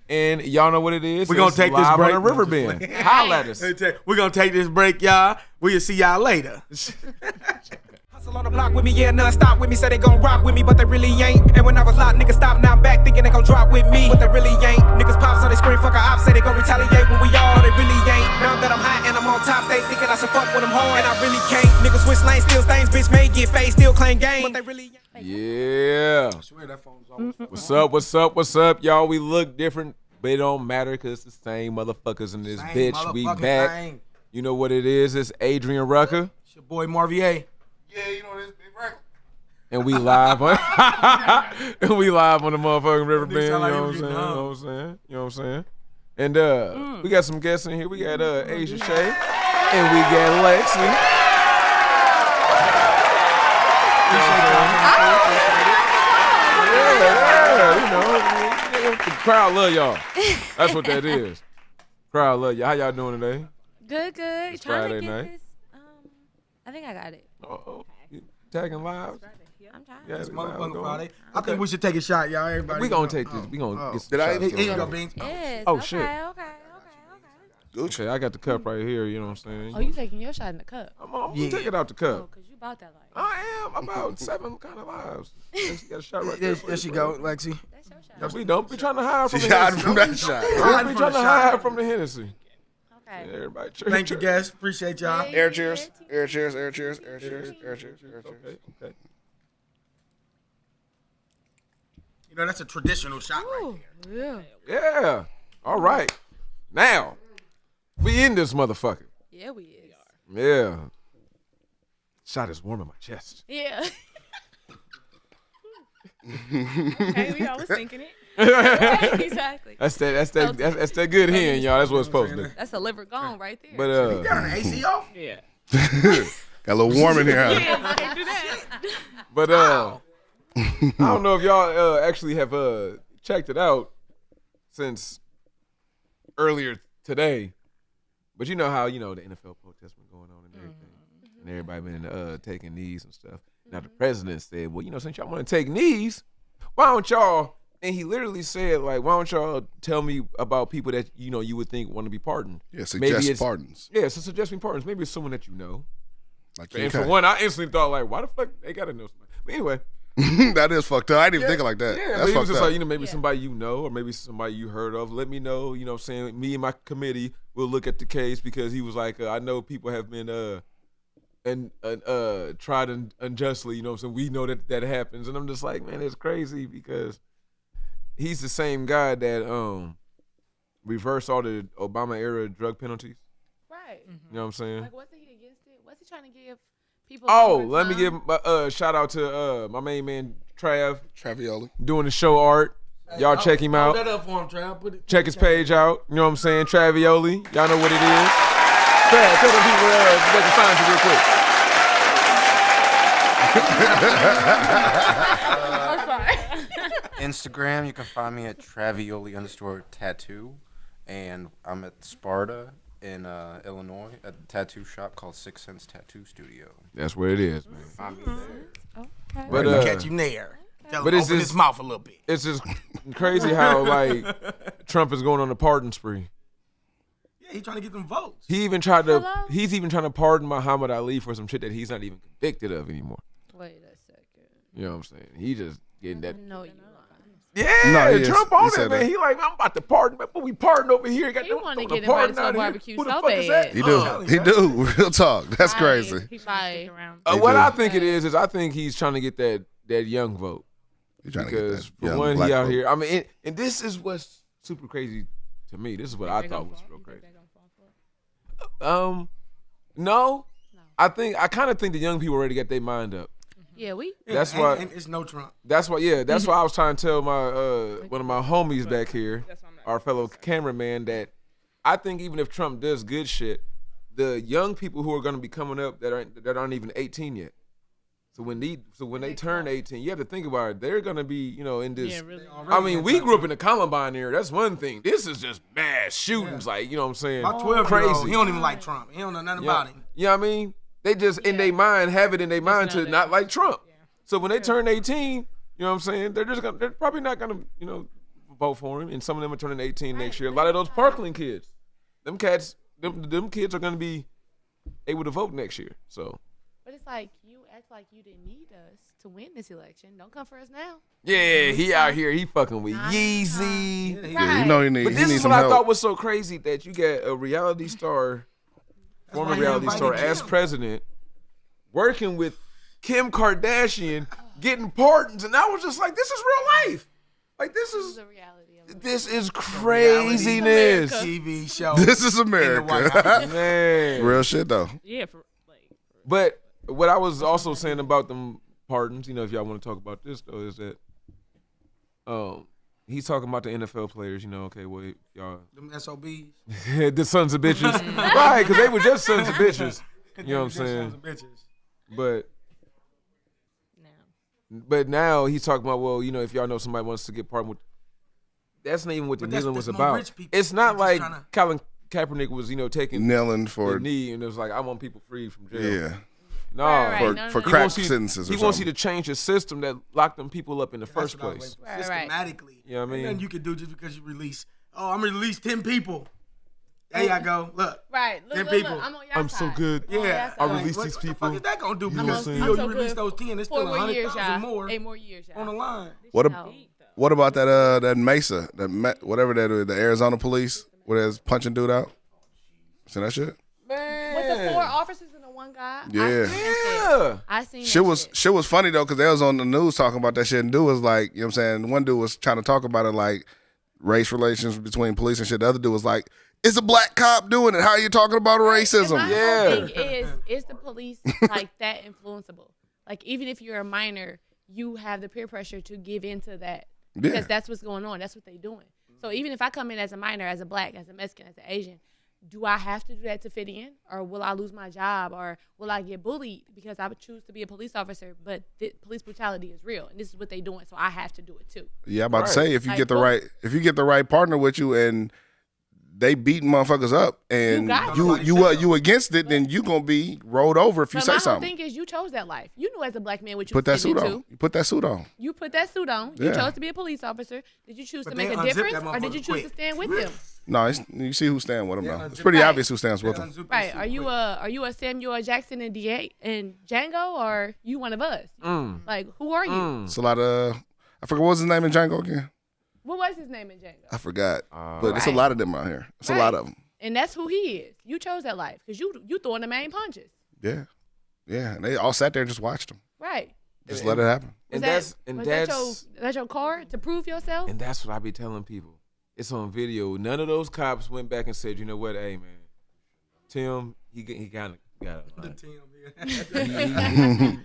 And y'all know what it is. We gonna It's take this live break. on the Riverbend. Holla at us. We're gonna take this break, y'all. We'll see y'all later. Hustle on the block with me, yeah, non-stop with me. Say they gon' rock with me, but they really ain't. And when I was locked, niggas stop, now I'm back thinking they gon' drop with me, but they really ain't. Niggas pop, so they scream, fuck a op, say they gon' retaliate when we all, they really ain't. Now that I'm hot and I'm on top, they thinking I should fuck when I'm hard, and I really can't. Niggas switch lanes, steal stains, bitch may get faced, still claim game, but they really ain't. Yeah. I swear that phone's always What's up? What's up? What's up, y'all? We look different, but it don't matter because it's the same motherfuckers in this Same bitch. We motherfucking back. thing. You know what it is? It's Adrian Rucker, It's your boy Marvier. Yeah, you know this big record. and we live on and we live on the motherfucking Riverbend. You sound like know he what I'm saying? was You getting know what I'm saying? You know what I'm saying? And we got some guests in here. We got Asia Shay, and we got Lexi. Yeah, you know, the crowd love y'all. That's what that is. Crowd love y'all. How y'all doing today? Good, good. It's Trying Friday to get night. this. I think I got it. Oh, you tagging live? Yep. I'm tired. Yeah, It's man, motherfucking Friday. I think we should take a shot, y'all. Everybody. We gonna take this. We gonna get some Did I- shots Here Here you going. go, Beans. Yes. Oh, okay, shit. Okay. Gucci. Okay, I got the cup right here. You know what I'm saying? Oh, you taking your shot in the cup? I'm gonna take it out the cup. Oh, cause you bought that life. I am about 7 kind of lives. She got a shot right there. There she go, Lexi. That's your shot. We don't be trying to hide from She the hiding Hennessy. from that shot. Don't be trying to hide from the Hennessy. Okay. Everybody, Thank you, guys. Appreciate y'all. Air cheers. Air cheers. Air cheers. Air cheers. Air cheers. Air cheers. Okay. You know, that's a traditional shot right there. Yeah. Yeah. All right. Now, we in this motherfucker. Yeah, we is. Yeah. Shot is warm in my chest. Yeah. Okay, we always thinking it. Exactly. That's that good hen, y'all. That's what it's supposed to do. That's a liver gone right there. But Got an AC off? yeah. Got a little warm in here. Huh? Yeah, can't do that. But I don't know if y'all actually have checked it out since earlier today. But you know how the NFL protests been going on and everything, and everybody been taking knees and stuff. Now the president said, well, since y'all want to take knees, why don't y'all? And he literally said, like, why don't y'all tell me about people that you would think want to be pardoned? Yeah, suggest pardons. Yeah, so suggest me pardons. Maybe it's someone that you know. Like And for one, I instantly thought, like, why the fuck they gotta know somebody? But anyway, that is fucked up. I didn't even think it like that. yeah, That's but he was fucked just up. like, maybe somebody you know, or maybe somebody you heard of. Let me know. You know what I'm saying? Me and my committee will look at the case, because he was like, I know people have been tried unjustly. You know what I'm saying? We know that happens, and I'm just like, man, it's crazy, because he's the same guy that reversed all the Obama era drug penalties. Right. You know what I'm saying? Like, wasn't he against it? Was he trying to give people? Oh, more let me time? give a shout out to my main man Travioli. doing the show art. Y'all check him out. Hold that up for him, Trav. Put it. Check his page out. You know what I'm saying? Travioli. Y'all know what it is. Trav, tell them people they can find you real quick. I'm sorry. Instagram, you can find me at Travioli_tattoo, and I'm at Sparta in Illinois at a tattoo shop called 6 Sense Tattoo Studio. That's where it is, man. Find me there. Okay. But Catch him there. Tell but him it's open just- his mouth a little bit. it's just crazy how like Trump is going on a pardon spree. Yeah, he trying to get them votes. He's even trying Hello? to pardon Muhammad Ali for some shit that he's not even convicted of anymore. Wait a second. You know what I'm saying? He just getting that. No, you lying. Yeah, No, he is. Trump He on said that, man. that. He like, man, I'm about to pardon, but we pardon over here. He wanna get pardon invited to a out here. barbecue Who the so fuck is that? bad. He do. He do. Real talk. That's crazy. He should stick around. What do. I think it is I think he's trying to get that young vote. He trying to get Because that for young one, black he out vote. here. I mean, and this is what's super crazy to me. This is what I thought was real crazy. No, I kind of think the young people already got their mind up. Yeah, we. That's and, why. And it's no Trump. That's why. Yeah, that's why I was trying to tell my one of my homies back here, our fellow cameraman, that I think even if Trump does good shit, the young people who are going to be coming up that aren't even 18 yet. So when they turn 18, you have to think about it. They're going to be in this. Yeah, really. I mean, we grew up in the Columbine era. That's one thing. This is just mass shootings, like, you know what I'm saying? My 12-year-old, Crazy. he don't even like Trump. He don't know nothing about him. You know what I mean? They just in their mind have it in their mind to not like Trump. So when they turn 18, you know what I'm saying? They're probably not gonna vote for him. And some of them are turning 18 next year. A lot of those Parkland kids, them kids are gonna be able to vote next year. So But it's like you act like you didn't need us to win this election. Don't come for us now. yeah, he out here, he fucking with Yeezy. Yeah, you know he need. But He this need is some what I help. thought was so crazy, that you get a reality star, former why he reality star invited as Kim. president, working with Kim Kardashian, getting pardons, and I was just like, this is real life. Like This is the reality of it. this is craziness, TV show. This is in the White America. House. man. Real shit though. Yeah, for like. But what I was also saying about them pardons, if y'all want to talk about this though, is that he's talking about the NFL players. Okay, well, y'all, Them SOBs. the sons of bitches, right? Because they were just sons of bitches. You know what I'm Them saying? sons of bitches. But now he's talking about, well, if y'all know somebody wants to get pardoned with, that's not even what the But that's- kneeling was that's more about. rich people. It's not They're just like tryna- Colin Kaepernick was, taking Kneeling the for knee, and it was like, I want people free from jail. yeah. No, Right. for No. crack sentences or He wants you something. to change the system that locked them people up in the first That's what I was place. waiting for. Right. Systematically. You know what I mean? And then you can do just because you release. Oh, I'm gonna release 10 people. There y'all go. Look. Right. Look, Them look, people. look. I'm on your I'm so side. good. I'm on your Yeah. side. I Like, release what, these what the people. fuck is that gonna do? You know Because what I'm saying? still I'm so you release good. those 10, there's 4 still more years, 100,000 y'all. more 8 more years, y'all. on the line. What about that Mesa, whatever that is, the Arizona police, where there's punching dude out? See that shit? Man. With the 4 officers and the 1 guy. Yeah. I seen that Shit was funny though, because they was on the news talking about that shit, and dude was like, you know what I'm saying? One dude was trying to talk about it like race relations between police and shit. The other dude was like, it's a black cop doing it. How are you talking about racism? And my Yeah. whole thing is the police like that influenceable? Like even if you're a minor, you have the peer pressure to give into that because that's what's going on. That's what they're doing. So even if I come in as a minor, as a black, as a Mexican, as an Asian, do I have to do that to fit in, or will I lose my job, or will I get bullied because I would choose to be a police officer? But police brutality is real, and this is what they're doing, so I have to do it too. Yeah, I'm about to Right. say if you Like, get the boom. right partner with you and they beating motherfuckers up and got you against it, then you gonna be rolled over if you But say my whole something. thing is you chose that life. You knew as a black man what you Put that was suit getting on. into. You put that suit on. You put that suit on. You Yeah. chose to be a police officer. Did you choose But to make they a unzip difference, that or did you motherfucker choose to quick. stand with them? No, you see who's standing with him Yeah, though. It's unzip pretty that. obvious who stands with him. Right? Are you a Samuel Jackson and Django, or you one of us? Like who are you? It's a lot of I forgot what was his name in Django again. What was his name in Django? I forgot, but it's a Right. lot of them out here. It's a lot of them. And that's who he is. You chose that life because you throwing the main punches. Yeah, and they all sat there and just watched him. Right. Just let it happen. And Was that's that your card to prove yourself? And that's what I be telling people. It's on video. None of those cops went back and said, you know what, hey man, Tim, he kind of got it.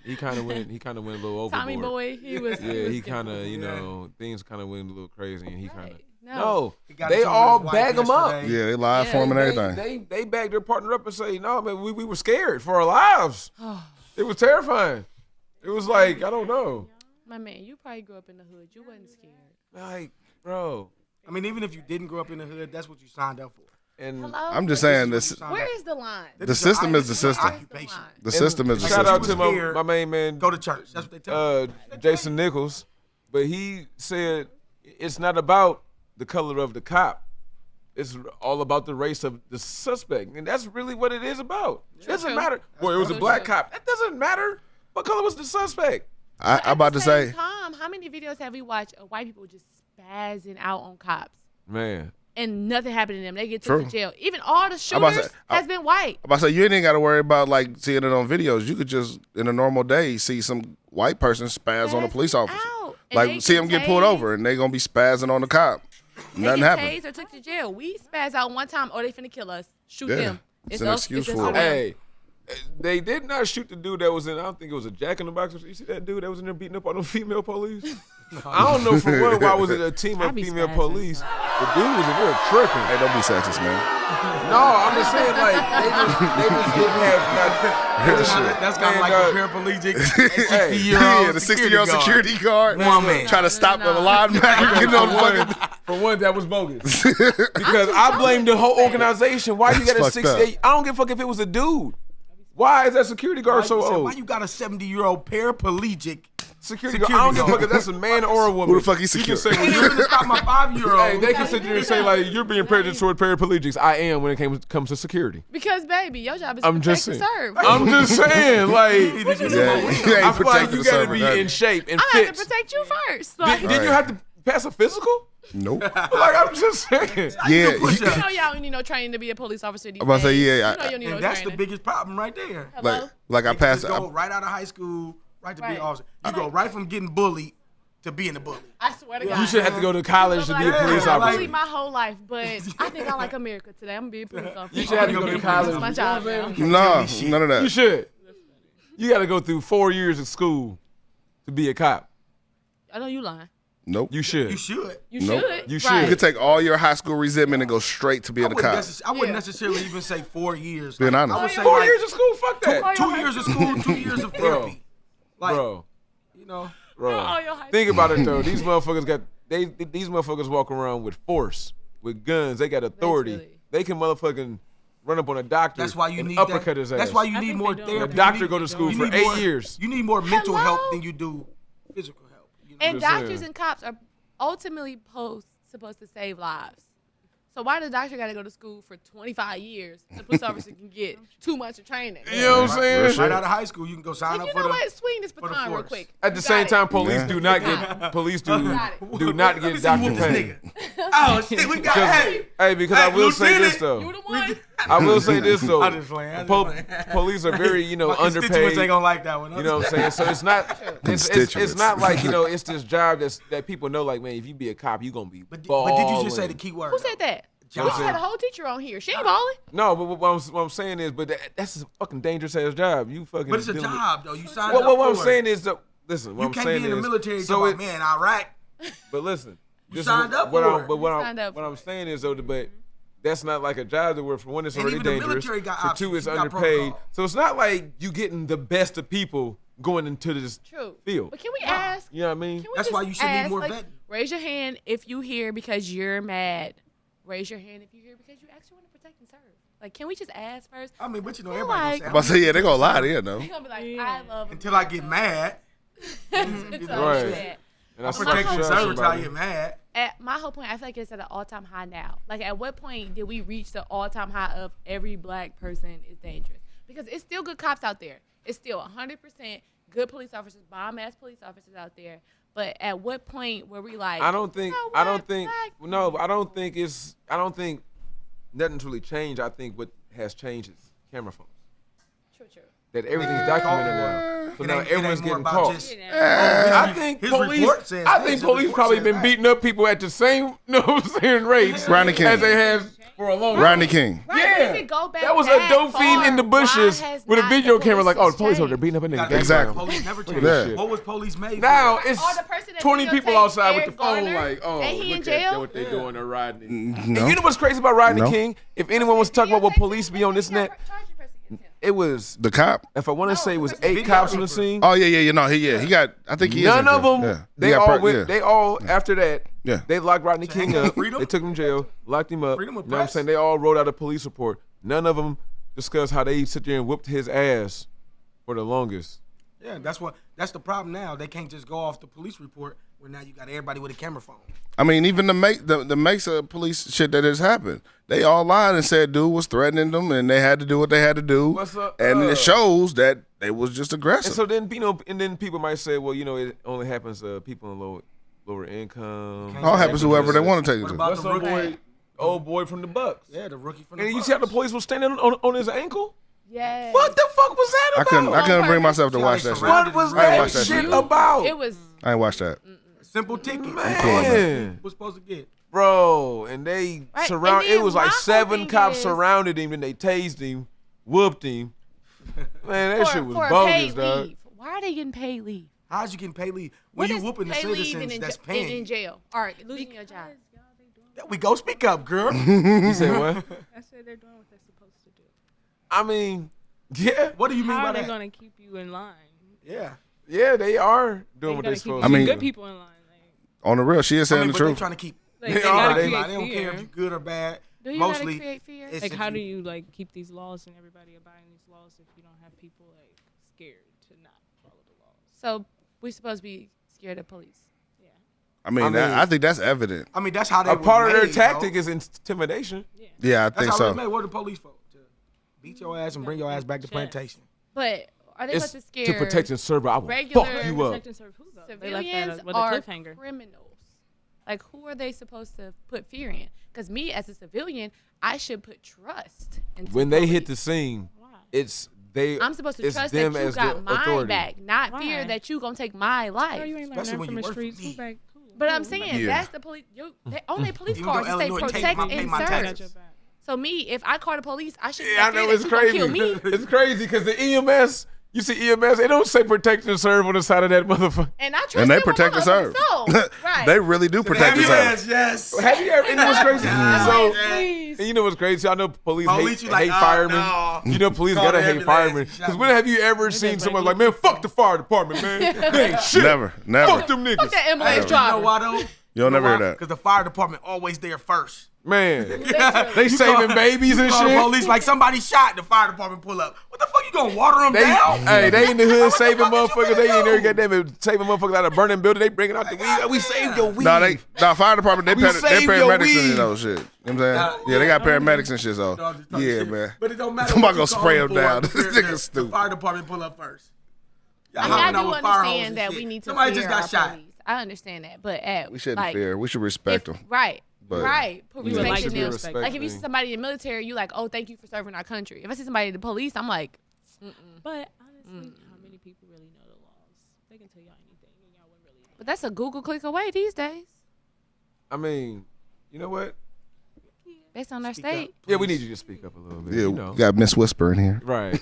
He kind of went a little overboard. Tommy Boy, he was. Yeah, he kind of things kind of went a little crazy, and he kind of No. He got They into it with all his wife bag him up. yesterday. Yeah, they live for him and everything. They bagged their partner up and say, no man, we were scared for our lives. It was terrifying. It was like I don't know, My man, you probably grew up in the hood. You wasn't scared. like bro. I mean, even if you didn't grow up in the hood, that's what you signed up for. And Hello. I'm just saying this. Where is the line? The system is the system. Occupation. The system is the shout system. out to Scared. my main man, Go to church. That's what they tell me. Jason Nichols, but he said it's not about the color of the cop. It's all about the race of the suspect, and that's really what it is about. It doesn't true. matter. Well, it was a black cop. That doesn't matter. What color was the suspect? I'm about to say. Tom, how many videos have we watched of white people just spazzing out on cops Man, and nothing happened to them? They get True. to jail. Even all the about to shooters say, has been white. I'm about to say you ain't got to worry about like seeing it on videos. You could just in a normal day see some white person spaz on a police officer. out. And they Like see him get get pulled tased. over and they gonna be spazzing on the cop. Nothing They get happened. tased or took to jail. We spaz out one time. Oh, they finna kill us. Shoot Yeah. them. It's an excuse us for or it. them. hey, they did not shoot the dude that was in. I don't think it was a Jack in the Box. You see that dude that was in there beating up on the female police? I don't know for what. Why was it a team I of be female spazzing. police? The dude was in there tripping. Hey, don't be sexist, man. No, I'm just saying like they just didn't have. That's kind of like Man, a paraplegic 60-year-old Yeah, the 60-year-old security guard Woman. trying to stop the linebacker getting on the fucking. For one, that was bogus. Because I blame the whole organization. Why you got a That's fucked up. 68? I don't give a fuck if it was a dude. Why is that security guard so Why old? you got a 70-year-old paraplegic Security guard. I don't give a fuck if that's a man or a woman. Who the fuck he You can secure? say He when didn't you're. even stop my 5-year-old. Hey, they can sit there and say like you're being prejudiced toward paraplegics. I am when it comes to security. Because, baby, your job is to I'm protect just and saying. serve. I'm just saying like. Yeah, you I ain't feel like protecting you the gotta server, be nothing. in shape and I have fit. to protect you first. Like, Didn't you have to pass a physical? Nope. Like I'm just saying. Yeah, push you up. know y'all need no training to be a police officer these I'm about to say, days. yeah, You know you need no And that's the training. biggest problem right there. Hello? like I You passed. just go right out of high school, right to be Right. an officer. You go right from getting bullied to being a bully. I swear to God. You should have to go to college to be a Like, police I've officer. bullied my whole life, but I think I like America today. I'm gonna be a police officer. You should have to go to college. That's my job now. No, none of You that. should. You got to go through 4 years of school to be a cop. I know you lying. Nope. You should. You should. You Nope. should. You should. You Right. could take all your high school resentment and go straight to being a cop. I wouldn't Yeah. necessarily even say 4 years. Being honest. I would say 4 like years of school? Fuck that. 2 years of school, 2 years of therapy. Like, Bro. you know. all your high Think about it though. These motherfuckers these motherfuckers walk around with force, with guns. They got authority. Literally. They can motherfucking run up on a doctor. That's why you and need uppercut his ass. That's why you I need think more they do. therapy. The doctor You go to need- school you for need 8 more- years. You need more mental help Hello? than you do physical help. You know? And Just doctors saying. and cops are ultimately supposed to save lives. So why the doctor got to go to school for 25 years? The police officer can get 2 months of training. You know what I'm saying? Right out of high school, you can go sign Like, up you for know the. what? Swing this the baton real force. quick. At the You same got time, it. police Yeah. do not get police do not get Let doctor me see who pay. this nigga. Oh shit, we got. Hey, Hey, because I will say this Lieutenant, You though. the one. I will say this though. I'm just playing. I'm just playing. Police are very, My constituents underpaid. ain't gonna like that one. You know what I'm saying? So it's not it's not like, it's this job that people know, like, man, if you be a cop, you gonna be But did balling. you just say the key word? Who said that? We Job. just had a whole teacher on here. She ain't balling. No, but what I'm saying is, but that's a fucking dangerous ass job. You fucking. But it's a dealing with- job though. You signed What, up what I'm for saying it. is, listen. What You I'm can't saying be in the is, military. so So it, man, Iraq. but listen, You this is signed up what for I'm, it. but what You I'm, signed up what for I'm it. saying is though, but that's not like a job that where for one it's And already even the dangerous. military got For options. two, it's You got underpaid. protocol. So it's not like you getting the best of people going into this True. field. But can we ask? You know what I mean? Can we That's just why you should need ask, more like, vetting. raise your hand if you here because you're mad. Raise your hand if you're here because you actually want to protect and serve. Like, can we just ask first? I mean, but you know, Feel everybody like- gonna But say, say, yeah, they gonna lie to you, though. You're gonna be like, Yeah. I love until I get mad. Until I Right. get mad. And I But my Protect whole- and serve serve until I somebody. get mad. At my whole point, I feel like it's at an all-time high now. Like, at what point did we reach the all-time high of every black person is dangerous? Because it's still good cops out there. It's still 100% good police officers, bomb-ass police officers out there. But at what point were we like? I don't think "You know I what, don't think black no, but I don't think nothing's really changed. I think what has changed is camera phones. True. That everything's documented now. So It now ain't- it everyone's ain't more getting about caught. just- I think his police. report says I this, think his police report probably says been that. beating up people at the same, rates Rodney King. as they have for a long time. Rodney King. Right, Yeah. if it go back That was a that dope fiend in the far, bushes why has with a not video the camera, like, oh, the police police over there changed? beating up a nigga. Exactly. Police never changed. Yeah. What was police made Now for? it's Or the person that 20 people videotaped outside with the Eric phone, Garner, like, oh, ain't he in look jail? at what they doing to Rodney. No. And you know what's crazy about Rodney No. King? If anyone wants to talk about what police be on this net, net. it was, The cop? if I want to No, say, it was the 8 cops on the scene. Oh, yeah. No, he got, I think he is. None in of jail. them. Yeah. He They got all per- went. yeah. They all after that. Yeah. They locked Rodney King up. Freedom? They took him to jail, locked him up. Freedom You of know what I'm press? saying? They all wrote out a police report. None of them discussed how they sit there and whooped his ass for the longest. Yeah, that's the problem now. They can't just go off the police report where now you got everybody with a camera phone. I mean, even the makes of police shit that has happened. They all lied and said dude was threatening them, and they had to do what they had to do. What's up, And it shows that they was just aggressive. And so then, and then people might say, well, it only happens to people in lower income. all happens to whoever they want to take it What to. about What's the up, rookie? boy? Old boy from the Bucks. Yeah, the rookie from the And you Bucks. see how the police was standing on his ankle? Yes. What the fuck was that I about? couldn't bring myself to See how watch they that shit. surrounded What was I ain't that watched that shit shit. about? It was. I ain't watched that. Simple ticket. Man. What's supposed to get? Bro, and they Right, surround. and It then was my like whole 7 thing cops is- surrounded him, and they tased him, whooped him. Man, that shit was for bogus, paid dog. leave. Why are they getting paid leave? How's you getting paid leave? What When you is whooping the paid leave citizens in, that's in paying. jail? All right, losing your job. There we go. Speak up, girl. You said what? I said they're doing what they're supposed to do. I mean, yeah, What do you mean How by are they that? gonna keep you in line? Yeah. yeah, they are doing They what gotta they're keep supposed I to. mean- good people in line. On the real, she is I saying mean, the but they truth. trying to keep. Like, They they are, gotta they- create They don't care fear. if you're good or bad. Do you Mostly, gotta create fear? it's Like, if how do you like keep these laws and everybody abiding these laws if you don't have people like scared to not follow the laws? So we're supposed to be scared of police. Yeah. I mean, I mean- I think that's evident. I mean, that's how they A was part of their made, tactic though. is intimidation. Yeah, I That's think how so. they made. What are the police for? To beat your ass and bring your ass back to Chest. plantation. But are they It's supposed to to scare protect and serve. I will regular fuck you up. Protect and serve who though? They left civilians that with a or cliffhanger. criminals? Like, who are they supposed to put fear in? Because me, as a civilian, I should put trust into When they hit the police. scene, Why? it's they. I'm supposed to it's trust them that you as got the my authority. back, not Why? fear that you gonna take my life. Oh, you ain't learned Especially nothing when from you the work for streets. me. Who back? Cool. But I'm Cool. saying Yeah. that's the police. They on their police Even cards, though it say Illinois take protect my- and pay my serve. taxes. Got your back. So me, if I call the police, I should. Yeah, I know it's crazy. Kill me. It's crazy because the EMS. You see EMS, they don't say protect and serve on the side of that motherfucker. And I trust And they them protect and serve. So, right. They really do protect and serve. Ambulance, yes. Have you ever? You know what's crazy? So, Please. and you know what's crazy? I know police Police, hate, you like, hate oh, firemen. no. You know police Call gotta the hate ambulance. firemen. Because when have you ever seen just someone like, like, man, fuck the fire department, man. They ain't shit. Never. Fuck them niggas. Fuck that Hey, ambulance you know driver. why though? You don't never hear that. Because the fire department always there first. Man, they saving babies and You call the shit. police like somebody shot. The fire department pull up. What the fuck you gonna water them down? Hey, they in the hood saving fuck is you motherfuckers. They finna in there do? goddamn saving motherfuckers out of burning building. They bringing out the weed. We saved your weed. Nah, fire department, they saved your paramedics weed. and those shit. You know what I'm saying? Yeah, they got paramedics and shit, so. No, I'm just talking Yeah, shit. man. But it don't matter. Somebody what gonna you spray call them for. down. This The nigga's stupid. fire department pull up first. I mean, I do understand that we need to Somebody fear just got our shot. police. I understand that, but at We shouldn't like, fear. We should respect them. Right. But- Right. Put We would like respect to in be them. respected. Like if you see somebody in the military, you like, oh, thank you for serving our country. If I see somebody in the police, I'm like, But honestly, how many people really know the laws? They can tell y'all anything, and y'all wouldn't really know. but that's a Google click away these days, I mean, you know what? based on their state. Yeah, we need you to speak up a little bit. Yeah, you we know. got Miss Whisper in here. Right.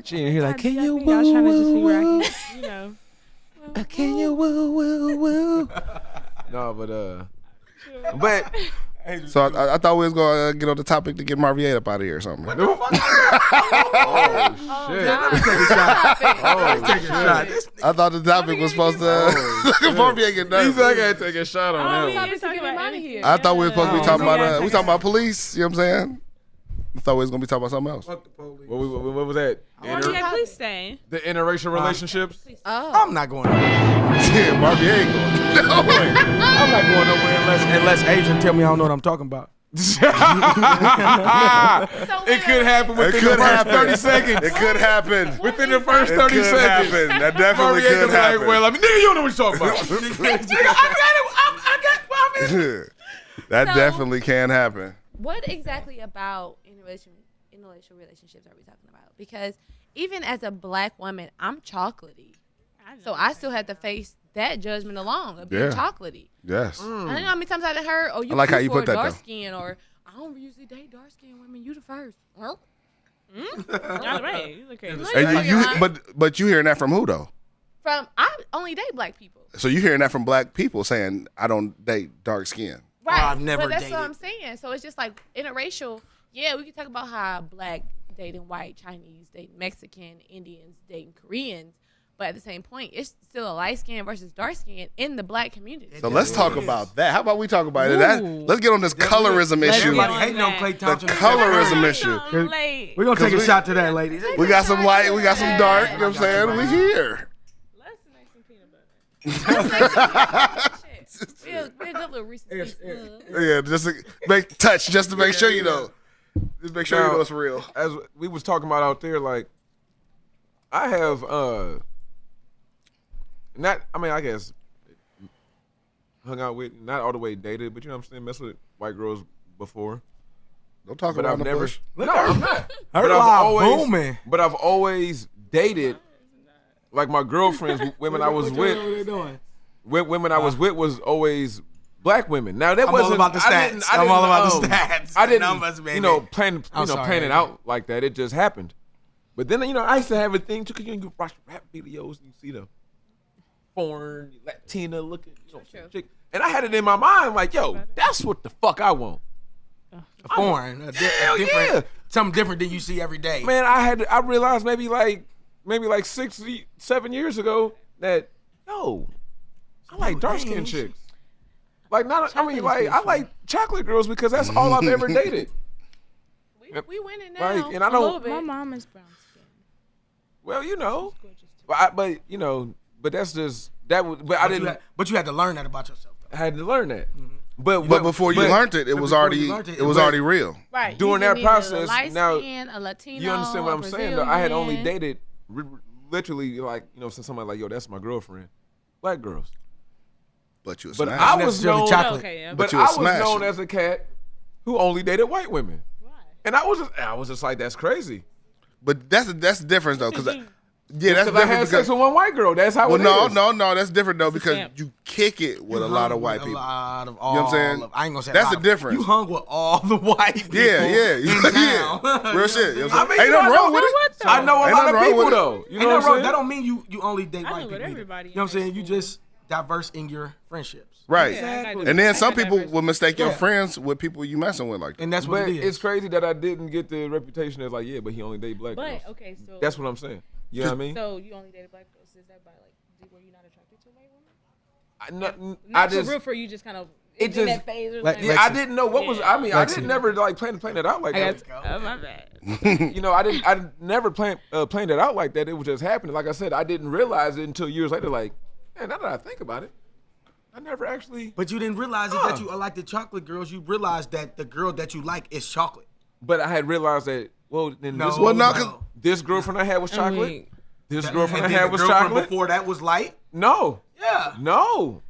She in here like, can you I was trying to just see where I woo? can, you know. Can you woo? No, but So I thought we was going to get on the topic to get Marvier up out of here or something. oh shit. Take a shot. I thought the topic was supposed to. Marvier get nervous. He's like, I gotta take a shot on Oh, him. yeah, Topic to get him out of here. I thought we were supposed to be talking about yeah, we talking about police. You know what I'm saying? I thought we was gonna be talking about something else. Fuck the police. What was that? Oh, yeah, please stay. The interracial relationships? Oh, I'm not going nowhere. Yeah, Marvier ain't going. No way. I'm not going nowhere unless Adrian tell me I don't know what I'm talking about. It could happen It within could the first happen. 30 seconds. It could happen. Within the first It 30 could seconds. happen. That definitely Marvier could gonna be happen. like, well, I mean, nigga, you don't know what you're talking about. That So- definitely can happen. what exactly about interracial relationships are we talking about? Because even as a black woman, I'm chocolatey, so I still have to face that judgment alone of being Yeah. chocolately. Yes. I don't know how many times I done heard, oh, you I like how cute you for put that, dark though. skin, or I don't usually date dark skinned women. You the first. All right. You look crazy. And but you hearing that from who though? From I only date black people. So you hearing that from black people saying I don't date dark skin. Right. I've never but that's dated. what I'm saying. So it's just like interracial. Yeah, we can talk about how black dating white, Chinese dating Mexican, Indians dating Koreans. But at the same point, it's still a light skin versus dark skin in the black community. So let's talk about that. How about we talk about it? Let's get on this colorism issue. Everybody hating on Klay Thompson. Colorism issue. Late. We're going to take a we- shot to that, ladies. We got some light, we got some dark. You know what I'm saying? We here. Let's make some peanut butter. We're a good little Reese's Pieces. Yeah, just to just to make sure you know. Just make sure you know it's real. As we was talking about out there, like, I have, I guess, hung out with, not all the way dated, but you know what I'm saying, messed with white girls before. Don't talk But about I've the never. bush. No, I'm not. Her But I've live always, booming. but I've always dated, like my girlfriends, women I was with, What they doing? women I was with was always black women. Now that I'm all wasn't about the stats. I'm all about the stats. I didn't, Numbers, baby. plan I'm sorry, plan it baby. out like that. It just happened. But then I used to have a thing too, because you watch rap videos and you see the foreign Latina looking chick, and I had it in my mind like, yo, that's what the fuck I want. Foreign. A Hell different, yeah. something different than you see every day. Man, I realized maybe like 6-7 years ago that I like dark skinned chicks. Like I like chocolate girls because that's all I've ever dated. We winning now. Like, and I a little don't. bit. My mom is brown skin. Well, Gorgeous too. but that's just that. But I didn't. But you had to learn that about yourself, though. I had to learn that. But Before you learned it, it was before you already learned it, it was but- already real. Right. during you that either process, a light now, skin, a Latino, you understand what a I'm saying? Though I had only Brazilian. dated literally like since somebody like, yo, that's my girlfriend, black girls. But you was But smashed. I was necessarily known. chocolate. Okay, yeah. But you I was was known smashing. as a cat who only dated white women, Why? and I was just like, that's crazy. But that's the difference though, because that's Because I different had sex because with one white girl. That's how. well, it is. no, that's different though because scam. you kick it with a lot of white A people. lot of You know what I'm saying? I ain't gonna say That's a lot the of- difference. You hung with all the white people. Yeah, in yeah, town. real shit. You know what I I'm mean, saying? Ain't nothing wrong with it. I know a Ain't lot nothing of wrong people with it. though. You know what I'm That saying? don't mean you only date I white know people. what either. everybody You know what I'm saying? in You school. just diverse in your friendships. Right. Exactly. And then some I got people diverse. will mistake your Yeah. friends with people you messing with like that. And that's what But it is. it's crazy that I didn't get the reputation as like, yeah, but he only date black girls. But okay, so That's what I'm saying. You know what I mean? So you only dated black girls? Is that by like were you not attracted to white women? Not for real, for you, just kind of. It just, that phase or like, something. yeah, I didn't know what was. I mean, I Lexi. didn't never like plan it out like that. Oh, my bad. You know, I never planned it out like that. It was just happening. Like I said, I didn't realize it until years later. Like, man, now that I think about it, I never actually. But you didn't realize it that you like the chocolate girls. You realized that the girl that you like is chocolate. But I had realized that. Well, then No, this, Well, no, 'cause- this girlfriend I had was chocolate. mean, This girlfriend I And then had the was girlfriend chocolate. before that was light. No, Yeah. no.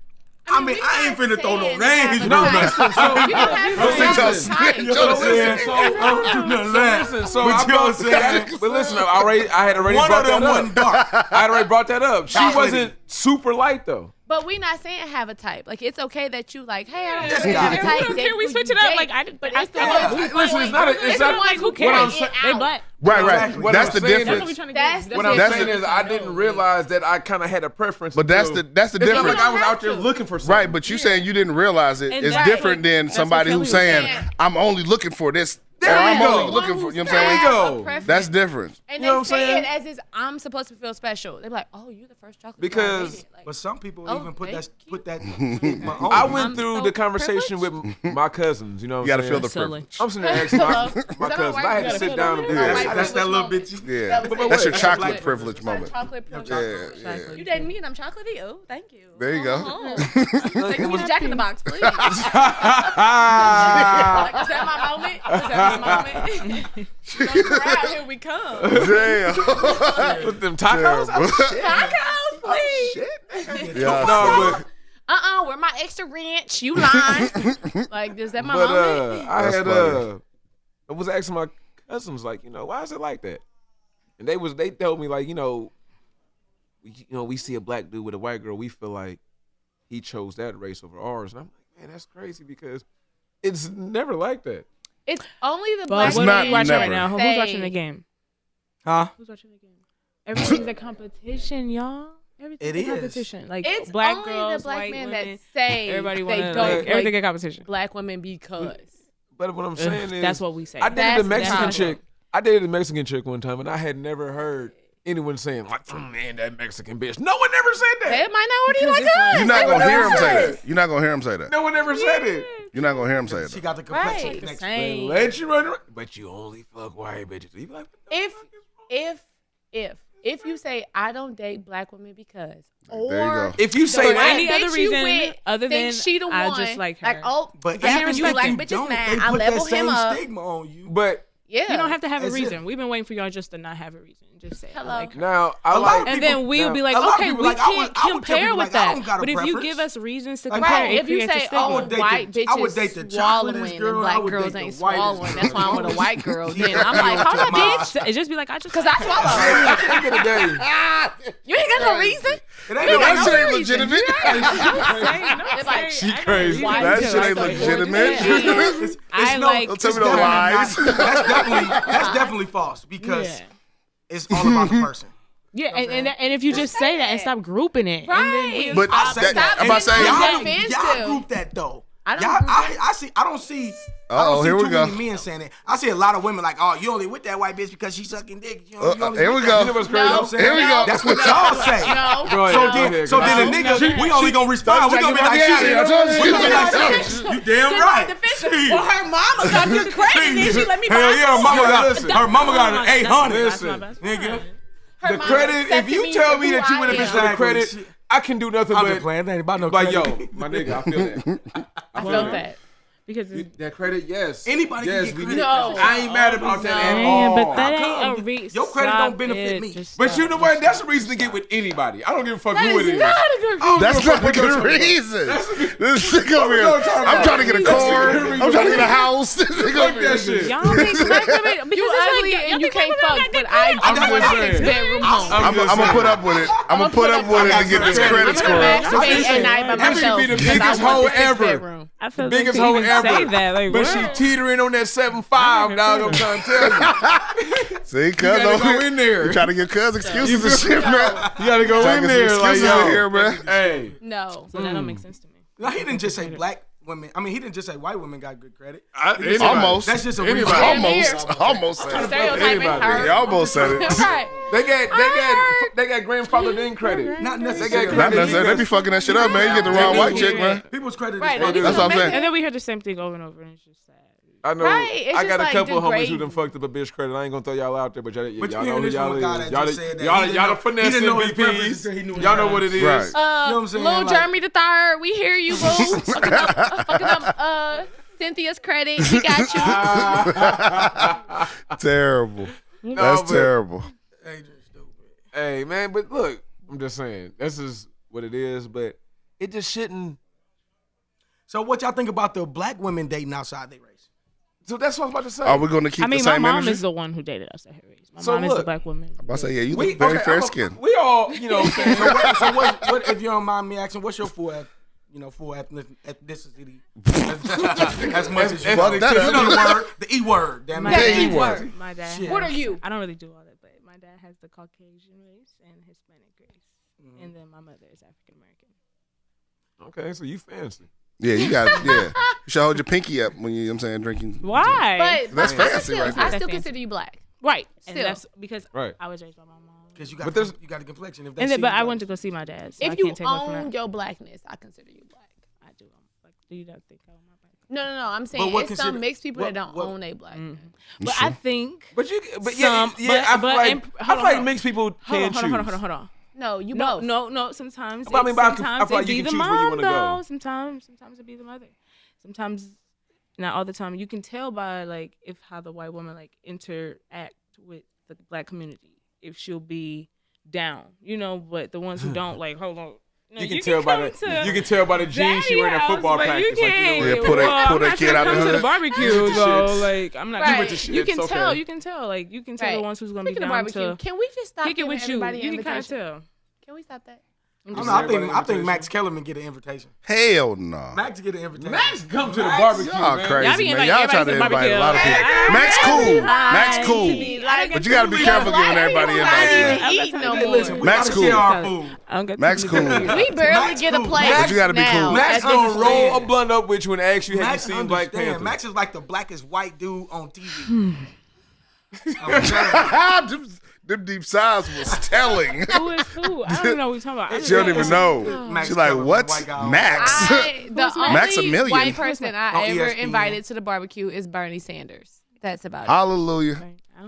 I mean, I ain't finna throw no names. No, man. listen. So You don't have to Listen, have so- a type. You know what I'm saying? So, I don't do none of that. listen. So But I you know what I'm brought saying? that. But listen, I had already One brought of them that up. wasn't dark. I had already brought that up. She Chocolatey. wasn't super light though. But we not saying have a type. Like it's okay that you like, hey, I This don't guy. have a Yeah, type. we don't Date care. We who switch you it up. date. Like, but it's the Yeah. ones who Listen, it's not. it's the ones who What carry I'm it saying. They out. black. Right. What That's I'm the saying is- That's what difference. we trying to That's get. the What I'm That's saying the- is, I didn't realize that I kind of had a preference. But that's until- the It's not difference. like I was out there have to. looking for something. Right, but you saying you didn't realize it And is that's different what- than that's somebody what who's Kelly was saying, saying. I'm only looking for this. There or you I'm go. only looking for, you know what I'm There saying? you go. Preference. That's different. And You know they what I'm say saying? it as is I'm supposed to feel special. They're like, oh, you the first chocolate. Because- But some people Oh, even put thank that stigma on. I you. went I'm through so the conversation with my cousins. You know, what You got to I'm feel the saying? Silly. privilege. I'm sitting there asking my that cousins. a I had white to sit girl? down and do Yeah. that. That's that little bitch. Yeah, But that's your wait, chocolate that's privilege moment. Chocolate privilege. Yeah, yeah. You dating me and I'm chocolatey? Oh, thank you. There you go. Oh. Take me to Jack in the Box, please. Like, is that my moment? Is that my moment? Right, here we come. Damn. With them tacos. Terrible. Tacos, please. Yeah, No, but Where my extra ranch? You lying? Like, is that my but moment? I That's had funny. I was asking my cousins like, why is it like that? And they told me like, we see a black dude with a white girl, we feel like he chose that race over ours, and I'm like, man, that's crazy because it's never like that. It's only the But black what not are you watching never. right now? Who's say- watching the game? Huh? Who's watching the game? Everything's a competition, y'all. Everything's It a is. competition. Like It's black only girls, the black white men women. that say Everybody they want don't like like everything a competition. black women because. But what I'm saying is, That's what we say. I dated That's a Mexican the chick. I dated a Mexican chick one time, and I had never heard anyone saying like, man, that Mexican bitch. No one ever said They that. minority like it's us. You're not They going to hear him would say never that. You're not going to hear him say that. No one ever said it. You're not going to hear him say She that. got the complexion Right. next. Same. Let you run around, but you only fuck white bitches. You be like, what the If fuck is wrong? if you say I don't date black women because, or There you go. If you the say black that, any bitch other you reason with other thinks than she the I one, just like her. like oh, But yeah, even you if black you bitches don't, mad. they I put level that him same up. stigma on you. but Yeah, You don't have to have a That's it. reason. We've been waiting for y'all just to not have a reason. Just say, Hello. I like her. now I A lot of like. And people- then we'll now, be like, a lot of okay, people we like, I can't would tell compare people, with like, I that. don't got a But if you preference. give us reasons to Like, compare, Right, it if you creates a say, stigma. oh, would date white the- I would bitches date the swallowing chocolatest and girl, I black would girls date the ain't whitest swallowing. girl. That's why I'm with a white girl. Then Yeah, I'm like, hold on, mom. bitch. It just be like, I just Because I swallow. at the end of the day, You ain't got no reason. It ain't That no shit ain't reason. legitimate. It's like, she crazy. That shit ain't legitimate. It's I no- like- Don't tell me it's no definitely lies. not- that's definitely false because Yeah. it's all about the person. Yeah, and if you just say that and stop grouping it, Right. and then But I say that, that. I'm about to say, Y'all Y'all, don't- offensive. y'all group that though. I don't Y'all, group that. I don't see. I Uh-oh, don't see here we too go. many men saying that. I see a lot of women like, oh, you only with that white bitch because she sucking dick. You only here with we that. go. You know what's crazy? No. You know what I'm saying? Here we go. That's what y'all say. No. Go ahead, So go then, ahead, so go then the ahead. niggas, we only gonna respond. We gonna be like, Yeah, shit. I told you. We gonna be like, Yeah. shit. You damn right. Shit. Well, her mama got good credit, and then she let me buy Hell yeah, her mama Listen. got her mama got an 800. Listen. Nigga. her the mama credit. If accepted you me tell for me who that you I with a bitch am. for the Exactly. credit, I can do nothing I'm just but playing. That ain't about no like, credit. yo, my nigga, I feel that. I felt that. because it's, That credit, yes. Anybody yes, can get we credit. get- No. I ain't mad about that at No. all. man, but that How ain't a come? reason. Your credit don't benefit me. But you know what? That's a reason to get with anybody. I don't give a fuck That who it is is. not a good I don't That's give a fuck not a what you're good talking about. reason. This nigga over here. what I'm talking I'm about. trying to get a That's car. a good reason. I'm trying to get a house. This nigga Fuck over that here. shit. Y'all think black women because You it's ugly like, and you y'all can't think fuck, black women but got I good? I'm want just a saying. six-bedroom home. I'm I'm just gonna saying. put up with it. I'm gonna put up with it to get this credit I'm score gonna up. masturbate at night by That should myself be the because I biggest want hoe the ever. six-bedroom. I feel Biggest like hoe to even ever. say that, like, but what? she teetering on that 7.5, dog. I'm trying to tell you. See, You cuz gotta over go here. in there. You trying to give cuz excuses and shit, man. You gotta go Trying in to get there some like, excuses out yo. here, man. Hey. No. So that don't make sense to me. No, he didn't just say black women. I mean, he didn't just say white women got good credit. Almost. That's just a Anybody. reason. Almost said it. Stereotyping her. He almost said it. Right. They got grandfathered in credit. Not Not necessarily. necessarily. They be fucking that shit up, man. You get the wrong white chick, man. People's credit Right, is they do. That's what I'm saying. And then we heard the same thing over and over, and it's just sad. I know. Right, it's I just got a like couple of homies who degrading. done fucked up a bitch credit. I ain't gonna throw y'all out there, but y'all But you know hearing who this from y'all a guy is. that just said that. Y'all the finesse He didn't know his MVPs. preferences till he knew his Y'all know preferences. what it is. Right. You know what I'm saying? Lil Like- Jeremy the third, we hear you, boo. fucking up Cynthia's credit. We got you. Terrible. No, That's but- terrible. Adrian's stupid. Hey man, but look, I'm just saying this is what it is, but it just shouldn't. So what y'all think about the black women dating outside their race? So that's what I was about to say. Are we going to keep I mean, the my same mom energy? is the one who dated us at her age. My So mom is the look, black woman. I'm about to say, yeah, you look very fair skinned. We all, you know what I'm saying? So what if you don't mind me asking, what's your full ethnicity? As much as you Fuck that You up. know the word, the E word. Damn My it. Yeah, dad, he was. my dad. Shit. What has- are you? I don't really do all that, but my dad has the Caucasian race and Hispanic race, and then my mother is African American. Okay, so you fancy. Yeah, you should hold your pinky up when you, know what I'm saying, drinking. Why? But That's I fancy still, right there. I still That's consider you black. Right. And Still. that's because Right. I was raised by my mom. Because you But there's- got the complexion. If they And see then, but you, I like- went to go see my dad, so I If you can't take away from own that. your blackness, I consider you black. I do. Like, do you not think I own my black? No. I'm But saying what it's consider- some mixed people what- that don't what- own a black. But I think. But Some, yeah, but- I feel but like, in- I hold feel on, like mixed people can choose. Hold on. No, you No, both. no. Sometimes, But I mean, but I feel sometimes like it you be can the choose where you mom wanna though. go. Sometimes it be the mother. Sometimes, not all the time. You can tell by like if how the white woman like interact with the black community. If she'll be down, but the ones who don't, like, hold on. No, You can tell by the come to you can tell by the jeans she daddy wearing at house, football but practice. You can't. Like, you know, Yeah, pull that- well, pull I'm that not kid trying out to the come to the hood. barbecue You went to though. shits. Like I'm not. Right. You went to can shits, okay. tell. You can tell. Like you can tell the Right. ones who's gonna Speaking be of down barbecue, to can we just stop kick it giving with you. everybody You can kind of invitation? tell. Can we stop that? I don't know. I think Invitation. Max Kellerman get an invitation. Hell no. Max get an invitation. Max come to the barbecue, Y'all man. crazy, Y'all be man. inviting Y'all try to everybody to invite a lot of barbecue. people. Max cool. Max cool. But you got to be careful giving everybody invites, man. Not even eat no Hey, more. listen, we Max gotta cool. share our food. I don't get Max to cool. We barely Max get a cool. plate. But you gotta be now. cool. Max That's gonna just roll a weird. blunt up with you and ask you, have you Max seen Black understand. Panther? Max is like the blackest white dude on TV. I'm telling you. Them deep sighs was telling. Who is who? I don't even know what you're talking about. I She don't just- even know. Max She's like, Kellerman, what's white guy. Max? The Maximilian. only white person I On ever ESPN. invited to the barbecue is Bernie Sanders. That's about it. Hallelujah.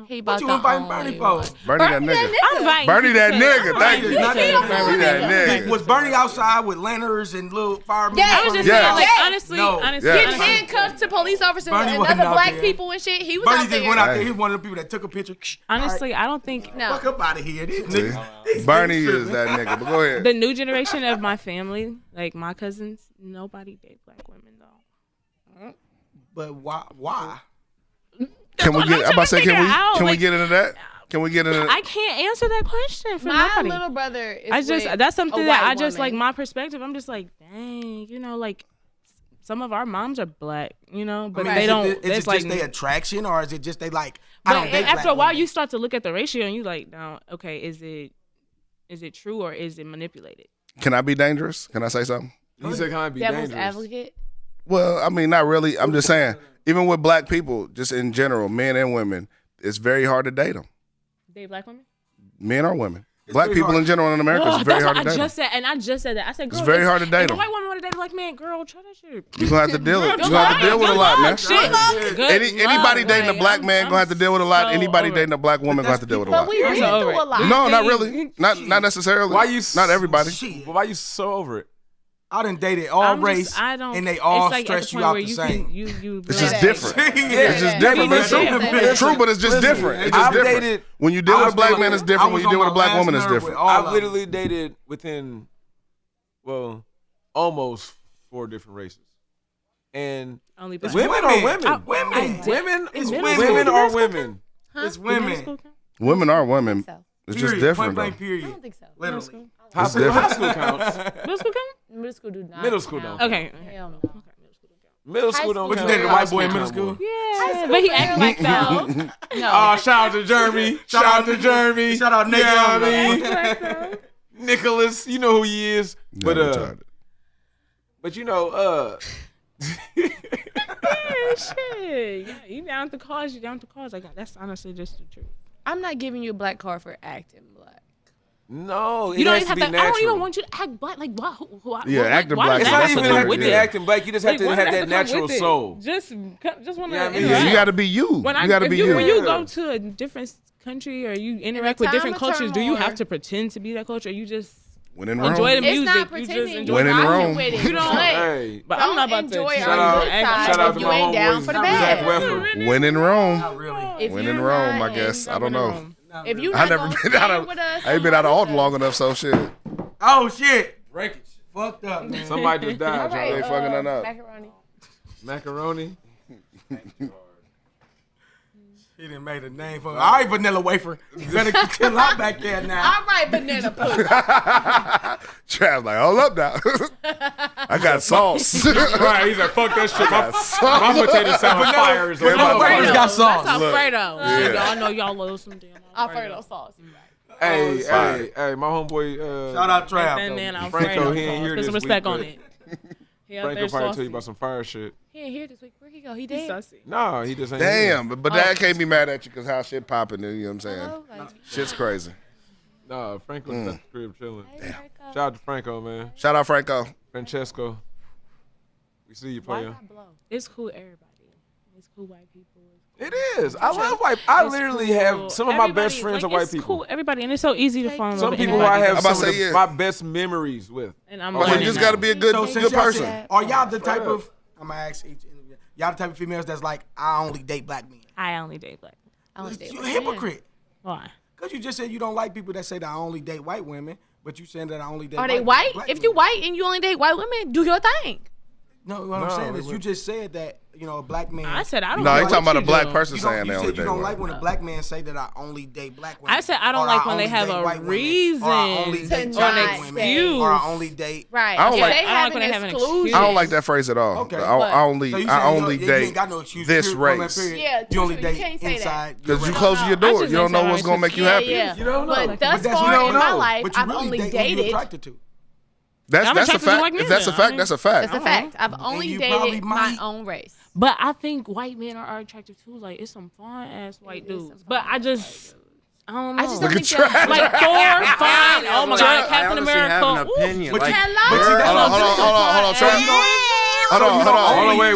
He What about you the inviting Bernie only for? one. Bernie that nigga. I'm inviting Bernie that people to- nigga. I'm Thank you. inviting people to- Bernie that nigga. Was Bernie outside with lanterns and little firemen? Yeah, I was just Yeah. saying, like, Yeah. honestly, No. honestly, Yeah. Getting honestly. handcuffed to police officers Bernie and wasn't other out black there. people and shit. He was Bernie out just there. went out there. Hey. He was one of the people that took a picture. Honestly, I don't think No. Fuck up out of here. These See? niggas. Bernie is that nigga. But go ahead. the new generation of my family, like my cousins, nobody date black women though. But why? Can we what get? I'm I'm about to say, trying to can we? figure out, Can we like- get into that? Can we get into? I can't answer that question for My nobody. little brother is I just with that's a something that white I just like woman. my perspective. I'm just like, dang, like some of our moms are black, but I mean, they is don't. It, is It's it like, just their attraction, or is it just they like? I but don't date after black a while, women. you start to look at the ratio and you like, now, okay, is it true or is it manipulated? Can I be dangerous? Can I say something? He said, "Can I be Devil's dangerous?" advocate. Well, I mean, not really. I'm just saying, even with black people, just in general, men and women, it's very hard to date them. Date black women? Men or women. Black very people hard. in general in America, it's very that's hard what to I date them. just said, and I just said that. I said, girl, very hard to date if a 'em. white woman want to date a black man, girl, try that shit. You're gonna have to deal with. You're Good gonna have to deal with a luck, lot, good man. luck, shit. Good Anybody luck, dating a like, black man gonna have to deal with a lot. so Anybody over dating a black woman gonna have to deal with a But lot. we been so through over a it. lot. No, not really. Not necessarily. Why you? Not everybody. Shit. Why you so over it? I done dated all I'm race, just, I don't, and they all it's like stress at the you point out where the you same. Can, you It's just Yeah. different. Yeah. It's just different, but it's true. Listen, It's true, but it's just different. It's just I've different. dated- When you deal I with a was black feeling- man, it's I different. When was you deal on with a my black last woman, it's nerve with different. all I've of them. literally dated within, almost 4 different races, and only it's black. women or women. Women. Women. Is Women. middle Women school- are is that women. It's Did middle women. school count? Women are women. So. It's just Period. different, Point blank, though. I period. don't think so. Literally. High It's school, different. high school counts. Middle school count? Middle school do not. Middle school count. don't. Okay. Hell no. Middle High school don't school. What you count. dated a High white boy in school middle count school? more. Yeah, but he act like that. No. Oh, shout out to Jeremy. Shout out to Jeremy. Shout out Nick. You know what I Young. mean? Black though. Nicholas, you know who he is. Yeah, But retarded. Yeah, shit. Yeah, you down to cause, you down to cause. Like that's honestly just the truth. I'm not giving you a black card for acting black. No, You it don't has even to have be to. I natural. don't even want you to act black. Like what? Yeah, acting black It's is not that's even what have it to is. be acting black. You just have to why have does it that come natural with it? soul. Just want to. Yeah, I mean, Yeah, you got to be you. When You got to be you. When you go to a different country or you interact with time different of cultures, do you turmoil. have to pretend to be that culture? Or you just When in enjoy Rome. the It's music? not You pretending just you're enjoy When in rocking Rome. with it. You don't- Hey, But I'm not about Don't to. enjoy shout on out, the good side shout out if to you my ain't down homeboys, for the Zach bad. Weffer. When in Rome. Not really. If When you're in Rome, not I guess. I don't know. If you I not never gonna been out stand of. with us, I ain't been out of Alton long enough, so shit. Oh shit. Breakage. Fucked up, man. Somebody just died, All right, They fucking that up. macaroni. Macaroni. He done made a name for. All right, vanilla wafer. You better chill out back there now. All right, banana pudding. Trav like, hold up now. I got sauce. Right, he's like, fuck that shit. My potato salad fire is Where my over. Alfredo got sauce. That's Look. Alfredo. Yeah. Y'all know y'all love some damn Alfredo sauce. Hey, Fire. hey, my homeboy. Shout out Trav. That though. man Franco, Alfredo. he ain't here Put some this respect week, on but- it. He out Franco there probably tell you saucy. about some fire shit. He ain't here this week. Where he go? He He's dead. saucy. No, he just ain't here. Damn, but Dad can't be mad at you because how shit popping, you know what I'm saying? Hello? Like, Shit's crazy. No, Franco's at the crib chilling. hey, Franco. Shout out to Franco, man. Shout out Franco. Francesco. We see you, Why player. not blow? It's cool, everybody. It's cool, white people. It is. I love white. I It's literally cool. have some of my best Everybody- friends like, are white it's people. Cool, everybody, and it's so easy to fall in love Some with people who I anybody. have I'm about some to of say, yeah. my best memories with. And I'm Oh, But one you in just that. got to be a good, So since good y'all person. said- Are y'all the type Straight up. of? I'm gonna ask each interview. Y'all the type of females that's like, I only date black men. I only date black. I only date You a black hypocrite. Why? Cause you just said you don't like people that say that I only date white women, but you saying that I only date. Are they black white? black If you women. white and you only date white women, do your thing. No, what I'm No, saying we is you wouldn't. just said that a black man. I said I don't. No, like he talking what about a you black do. person you saying don't, they you only said you date don't white. like when a black man say that I only date black women. I said I don't or like when only they have date a white women, reason or I only to date not Chinese stay. women, or I only date. Right. I don't if like- they I don't have like when they an have an exclusion. excuse. I don't like that phrase at all. Okay, I but- only, So you I saying only you date ain't got no excuse, this period, point race. blank, period. Yeah, you true, only you date can't say that. inside. Because you race. closing your I door. just You don't ain't know saying what's gonna racist. make you Yeah, happy. yeah. You don't know. But thus But that's far you don't in my know. life, But you I've really only date who you dated. attracted to. That's I'm a attracted to fact. white If men that's a now. fact, that's a fact. That's a fact. I've only you probably dated my might- own race. But I think white men are attractive too. Like it's some fine ass white It is dudes. some But fine I just I don't know. I just Look don't at think they're Trav. like Thor, fine. Oh my God, I Captain honestly America. have an Ooh. opinion. But Like, you- Hello. But see, that's Hold on, what I'm saying. hold on. So you don't. Hold on, hold on. Hold on, wait.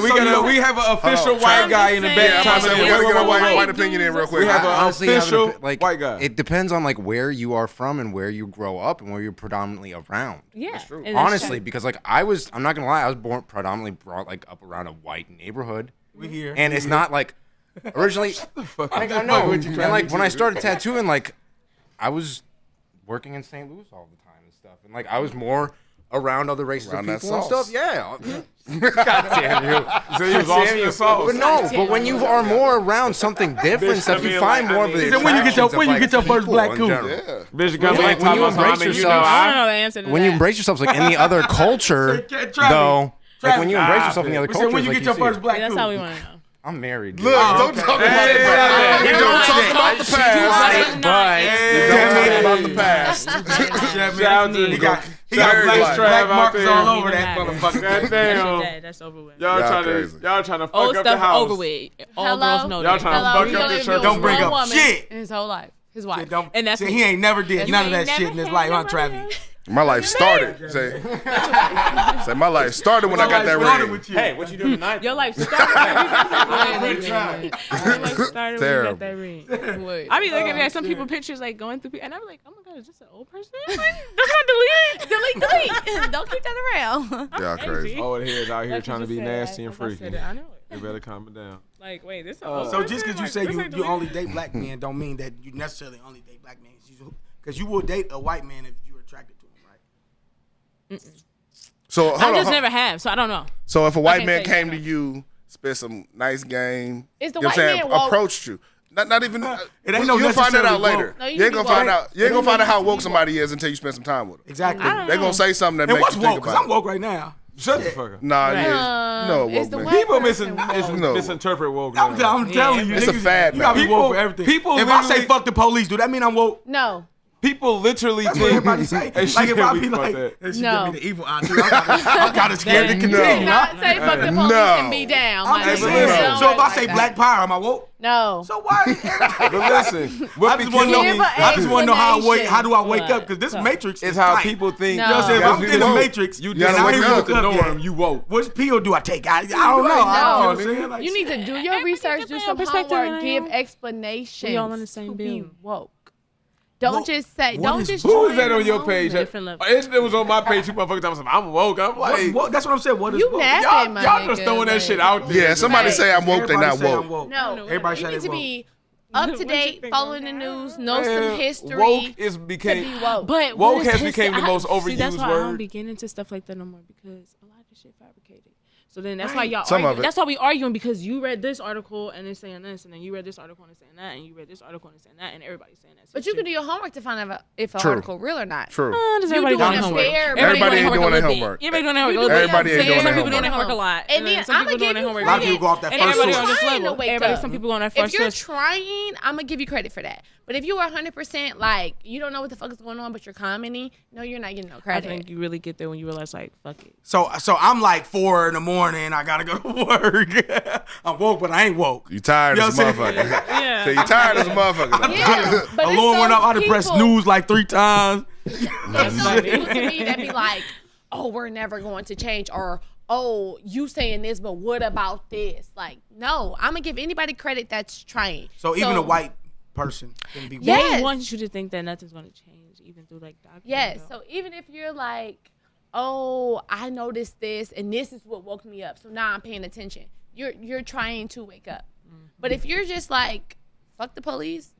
We have an official on. white guy in the I'm back. just Yeah, I'm saying, saying we yeah, gotta get a white white dudes opinion in real are quick. We have I an honestly have an official like, white guy. It depends on like where you are from and where you grow up and where you're predominantly around. Yeah, that's true. Honestly, because like I'm not gonna lie, I was predominantly brought like up around a white neighborhood, We here. and it's not like originally. Like, I know, and like when I started tattooing, like I was working in St. Louis all the time and stuff, and like I was more around other races Around of that people and sauce. stuff. Yeah. God damn you. So he was lost in the sauce. But no, but when you are more around something different, Bitch, stuff, I you mean, find like, more I of the mean- Is it when you get your- attractions of, when you like, get your first people black in cougar? general. Yeah. Bitch, got When like you talking about embrace how many you yourself- know, I don't know the answer to When that. you embrace yourself, like any other culture, Travis, though, like when you embrace yourself in the other We said cultures, when you like get your see first it. black Yeah, that's cougar. how we want to know. I'm married. Look, don't talk about the past. We don't talk about the past. But About the past. Yeah, Shout out man. to He got Very black, black. black Trav out marks there. all over Even that matter. motherfucker. God That's damn. dead. That's over with. Y'all crazy. trying to fuck Old up the stuff house. over with. All Hello? girls know Y'all that. trying to Hello, fuck he up only the been church. with Don't bring one up woman shit. in his whole life. His wife. And that's See, me. he ain't never did You none of ain't that shit never in his had life, huh, nobody Travis? else. My life started. Say my life started when I got that ring. Hey, what you doing tonight? Your life started when you got that ring. Your life started when you Terrible. got that ring. Wait. I be looking at some people pictures like going through, and I'm like, oh my God, is this an old person? Like, that's not deleted. delete. Don't keep that around. Y'all crazy. Old heads out here Like trying to you be said, nasty and as I said freaky. it, I know You it. better calm it down. Like, wait, this. So just because you say you only date black men don't mean that you necessarily only date black men. Because you will date a white man if you're attracted to him, right? So I hold just on. never have, so I don't know. So if a white can't man say came that. to you, spit some nice game, Is the you know what I'm white saying, man woke? approached you. Not even. It ain't no you'll find that out necessarily later. woke. No, you you ain't need gonna to be find woke. out. You ain't gonna find out how woke somebody is until you spend some time with them. Exactly. They gonna say something that And makes what's you think woke? Because about I'm it. woke right now. Shut the fuck up. Nah, Right. yeah. No, It's woke the man. white People person woke. No. misinterpret woke. I'm now. telling you, It's a niggas, fad you gotta be now. woke for everything. People if I say literally- fuck the police, do that mean I'm woke? No. People literally That's think. what everybody say. Hey, Like if I we be fuck like, that. that shit No. give me the evil eye too. I'm kind of scared to No. continue. Not say fuck the police No. and be down. I'm my just nigga. saying. No. So if I Like say that. Black Power, am I woke? No. So why? But listen, what I just want to know. became Give I just want to know how do I wake What? up? Because this Matrix is is how tight. people think. No. You know what I'm saying? If You I'm gotta in the woke. Matrix, You You gotta just wake ain't up. woke the Yeah. norm. You woke. Which pill do I take? I don't know. Right. I don't know what I'm No, saying. Like, You need to do your research, do different some perspective homework, than I give am. explanations. We all on the same to be bill. woke. Don't What- just say. what Don't is just. Who is join that on the your moment. page? Different level. It was on my page. You motherfuckers talking about I'm woke. I'm like, that's what I'm saying. What is You woke? napping, my y'all just nigga, throwing that like- shit out there. Yeah, somebody Right. say I'm woke, they Everybody not say I'm woke. woke. No, Everybody you say need they to woke. be up to What you date, think following the on that? news, know some history. Woke is to became. be woke. But Woke what is has his- became the most See, that's overused why I don't word. be getting into stuff like that no more because a lot of this shit fabricated. So then that's why y'all Some argue. of it. That's why we arguing because you read this article and it's saying this, and then you read this article and it's saying that, and you read this article and it's saying that, and everybody's saying that. But you can do your homework to find out if an True. article real or not. True. Does You everybody doing doing a homework? fair- Everybody ain't doing their a little homework. bit. Everybody doing their homework. You a little doing bit. Some people doing their Some people doing their homework. homework a lot. And then some I'ma people doing give their you homework. A lot of people credit. go off that And first everybody source. on this Trying to level. wake Everybody, up. some people on that If first you're source. trying, I'm gonna give you credit for that. But if you are 100% like you don't know what the fuck is going on, but you're commenting, no, you're not getting no I credit. think you really get there when you realize, like, fuck it. So I'm like 4 in the morning. I gotta go to work. I'm woke, but I ain't woke. You tired You know as a what I'm saying? motherfucker. Yeah. So you tired as a motherfucker. Yeah, but it's Alarm went those up. I done pressed people- snooze like 3 times. It's those people to me that be like, oh, we're never going to change, or oh, you saying this, but what about this? Like, no, I'm gonna give anybody credit that's trying. So even a white person can be woke. Yes. They want you to think that nothing's going to change, even through, like, doctrine. Yes. though. So even if you're like, oh, I noticed this, and this is what woke me up, so now I'm paying attention. You're trying to wake up. But if you're just like, fuck the police,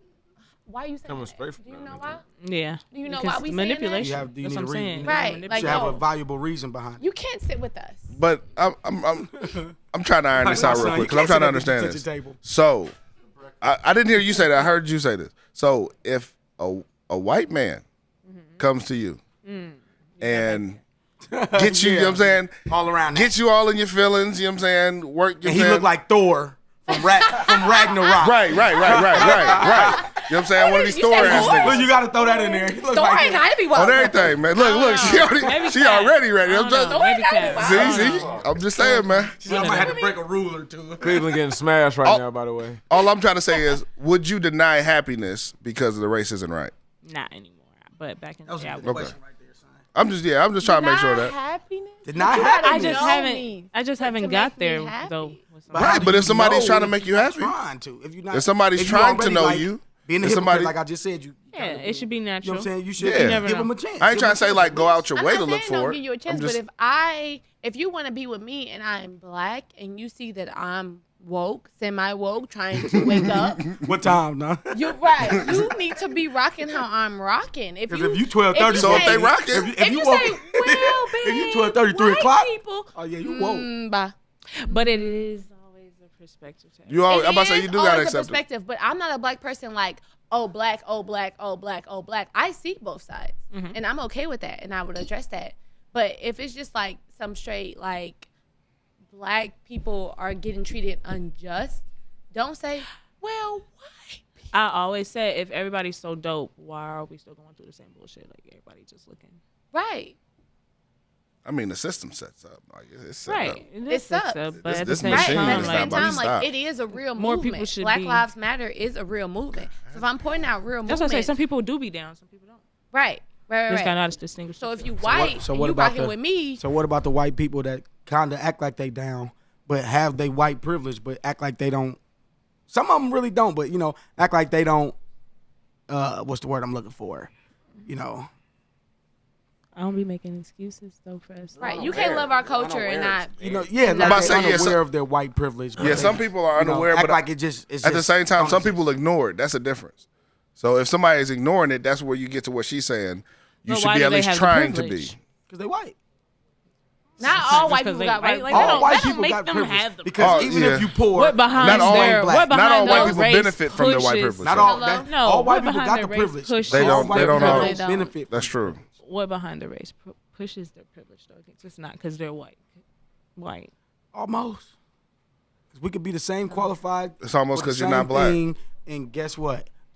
why are you saying Coming that? straight from Do you them, know nigga. why? Yeah. Do you know Because why we saying that? manipulation. You have- you That's need what I'm to read. saying. Right, Manipulation. like, You have no. a valuable reason behind it. You can't sit with us. But I'm trying to iron this out real quick because I'm trying to understand this. So I didn't hear you say that. I heard you say this. So if a white man comes to you and get you, you know what I'm saying, all around. get you all in your feelings, you know what I'm saying, work your And he looked like Thor from Ragnarok. Right. You know what I'm saying? One of these You Thor said ass Thor? niggas. Look, you got to throw that in there. He look Thor like ain't gotta be woke. On everything, man. Look, Maybe she Cat. already ready. I I'm don't know. just, Maybe Cat. see, I'm just saying, man. I might have to break a ruler too. Cleveland getting smashed right Oh. now, by the way. All I'm trying to say is, would you deny happiness because the race isn't right? Not anymore. But back in That the was day, a I good would. question right there, son. I'm just trying to make sure that. Happiness? Deny You happiness. gotta I just know haven't. me I just to haven't make got me there happy. though. With But somebody. how Right, do but you if somebody's know trying to make you happy, trying to. If you're not, if somebody's trying to know you, being a if hypocrite, somebody- like I just said, you. Yeah, it should be You know natural. what I'm saying? You should Yeah. You never give know. them a chance. I ain't trying to say like go out your I'm way not to look saying don't for give you a it. chance, I'm just, but if you want to be with me and I'm black and you see that I'm woke, semi-woke, trying to wake up, What time, nah? you're right. You need to be rocking how I'm rocking. If Because if you 12:30, So if say- they rocking, if you woke- say, well, if babe, you 12:30, 3 white o'clock, people, oh yeah, you woke. bye. But it is always a perspective. you all, It I'm about to say is you do gotta always a accept it. perspective, but I'm not a black person like, oh black, oh black, oh black, oh black. I see both sides, and I'm okay with that, and I would address that. But if it's just like some straight like black people are getting treated unjust, don't say, well, why? I always say, if everybody's so dope, why are we still going through the same bullshit? Like everybody just looking Right. I mean, the system sets up. Like it's set right. up. It sucks. But This- at the this same Right, machine and time, at is the not same about to time, stop. like it is a real More movement. people should Black be- Lives Matter is a real movement. So if I'm pointing out real that's what I movements, say. Some people do be down, some people don't. right. Just gotta know how to distinguish. So the if you two. white, so and what you about rocking the- with me, So what about the white people that kind of act like they down, but have they white privilege, but act like they don't? Some of them really don't, but act like they don't. What's the word I'm looking for? I don't be making excuses though for us. right? You can't love our culture and not. Yeah, I'm like about to they're say, yeah, unaware so- of their white privilege. but Yeah, they, some people are unaware, act but like it's at the same time, some people ignore it. That's a difference. So if somebody is ignoring it, that's where you get to what she's saying. You But should why be do at they least have the trying to be. privilege? because they white. Not all Just white 'cause people they got white, right. like, That that All don't- white that don't people make got them privilege have the because Oh, even yeah. if you poor, What behind Not all their, black- what behind not all white their people race benefit from their white pushes- privilege. not all Hello? that, No, all white what people behind got their the race privilege. pushes- They All don't- white they don't people always. benefit. That's true. What behind the race pushes their privilege though? It's just not because they're white. White. Almost. 'Cause we could be the same qualified. It's almost for the 'cause you're not same black. thing, and guess what?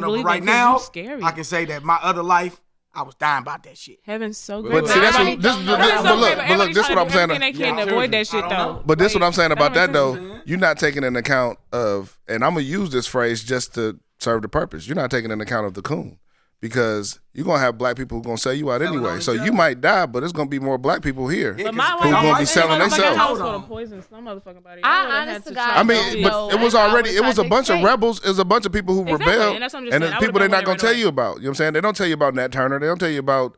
they know. believe But right it 'cause now, you scary. I can say that my other life, I was dying about that shit. Heaven's so great. But see, that's what, this is what I'm saying. They can't avoid that shit though. But this is what I'm saying about that though. though. You're not taking into account of, and I'm gonna use this phrase just to serve the purpose. You're not taking into account of the coon, because you're gonna have black people who gonna sell you out anyway. So you might die, but it's gonna be more black people here who gonna be selling themselves. I honestly got. I mean, but it was already. It was a bunch of rebels. It was a bunch of people who rebelled, and the people they're not gonna tell you about. You know what I'm saying? They don't tell you about Nat Turner. They don't tell you about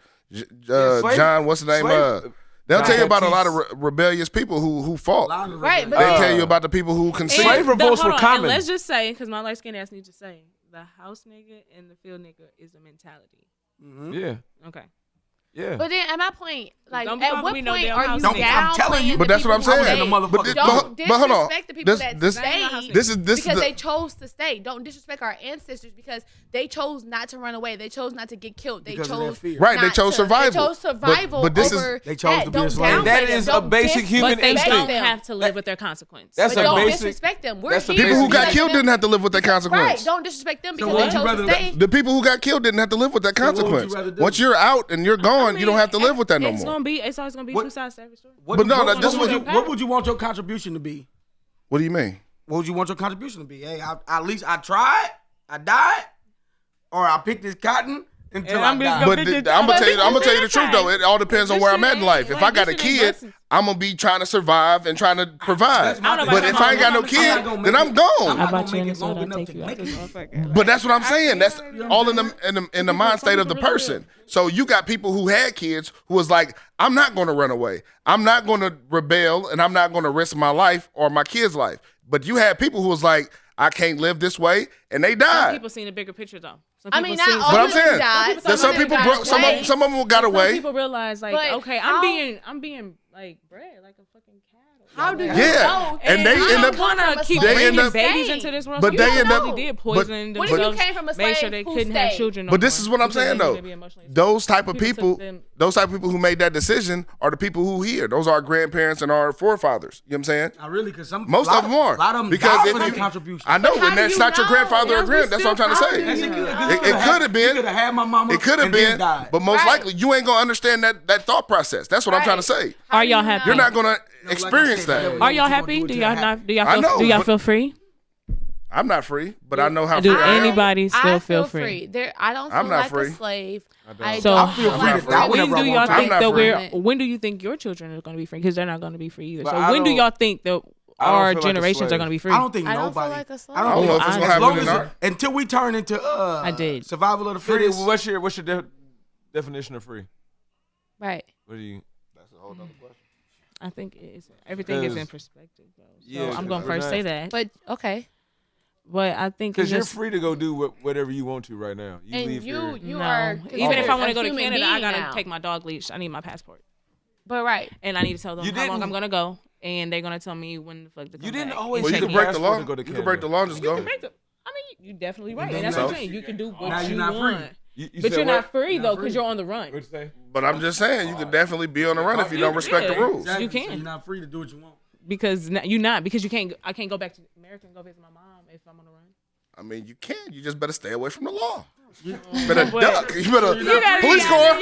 John. What's the name? They'll tell you about a lot of rebellious people who fought. Right, but they tell you about the people who conceded. Slave revolts were common. Let's just say, because my light skinned ass needs to say, the house nigga and the field nigga is a mentality. Mm-hmm. Yeah. Okay. Yeah. But then at my point, like, Don't at what we point know are you damn down? I'm telling you. But that's what I'm saying. Don't But hold on. disrespect the people that stayed This is because they chose to stay. Don't disrespect our ancestors because they chose not to run away. They chose not to get killed. They chose right. They chose survival. They chose survival but this over they chose to be a slave. And that is a basic human But they instinct. don't have to live with their consequence. That's But a don't basic. disrespect them. We're that's a here people who to got protect killed them. didn't have to live with that consequence. Right. Don't disrespect them because would they you chose rather to stay. The people who got killed didn't have to live with that what would you consequence. rather do? Once you're out and you're gone, you don't have to live with that no It's more. gonna be. It's always gonna be two sides to every story. But no, this was what would you want your contribution to be? What do you mean? What would you want your contribution to be? Hey, at least I tried, I died, or I picked this cotton until I died. But I'm gonna tell you the truth though. It all depends on where I'm at in life. If I got a kid, I'm gonna be trying to survive and trying to provide. But if I ain't got no kid, then I'm gone. I bought you in the soda. I'll take you out this motherfucker. But that's what I'm saying. That's all in the mind state of the person. So you got people who had kids who was like, I'm not going to run away. I'm not going to rebel, and I'm not going to risk my life or my kid's life. But you had people who was like, I can't live this way, and they died. Some people seen the bigger picture though. I mean, not all But I'm of them saying, died. some people broke. Some of them got away. Some people realize like, But okay, how- I'm being like bred like a fucking cattle. How do you Yeah. know? And they I end don't up. want to keep they bringing end up- babies into this world. But So they you end up- probably did poison What if you themselves. came from a Made sure slave they who couldn't have stayed? children. But this is what I'm saying though. Those type of people who made that decision are the people who here. Those are our grandparents and our forefathers. You know what I'm saying? Not really, because Most of them are. A lot of them because died if for their you, contribution. I know, But how and do that's you not your know? grandfather or Yes, grand. That's what I'm trying to how say. do you know? It could have been. You could have had my mama. It could have and then been, died. but most Right. likely you ain't gonna understand that thought process. That's what I'm trying to say. How Are do y'all you happy? know? You're not gonna like I experience said, that. Are y'all What you happy? gonna Do do y'all to not? Do I y'all know, feel? Do y'all but- feel free? I'm not free, but I know how Do free I am. anybody still I feel free? I don't feel I'm not like free. a slave. I So I feel free to die when whenever do I y'all want to. think I'm that not we're? free. When do you think your children are going to be free? Because they're not going to be free either. But So I when do don't- y'all think that I don't our feel like a generations are slave. going to be free? I don't think I don't nobody. feel like a slave. I don't know if it's I gonna as happen long or as not. until we turn into I did. survival of the Free, fittest. what's your definition of free? Right. What do you? That's a whole other question. I think everything is in Because- perspective, though. So Yeah, I'm going to we're first not- say that. But okay. But I think Because it's you're just, free to go do whatever you want to right now. You And leave here. you no. are Even if I want to a go to human Canada, I being got now. to take my dog leash. I need my passport. But right. And I need to tell them You how long didn't- I'm going to go. And they're going to tell me when the fuck to come You didn't back always Well, and you need check can a me. break the law. passport to go to You can break the Canada. law and just You go. can break the. I mean, you're definitely right. then And that's you what I'm know. saying. You can do what Now you you're not want. free. You But said you're what? not free, though, free. because you're on the run. What'd you say? But I'm just saying, you can definitely be on the run if you don't respect the Yeah. rules. Exactly. You can. So you're not free to do what you want. Because you're not. Because you can't. I can't go back to America and go visit my mom if I'm on the run. I mean, you can. You just better stay away from the law. You better duck. You better You gotta, police car.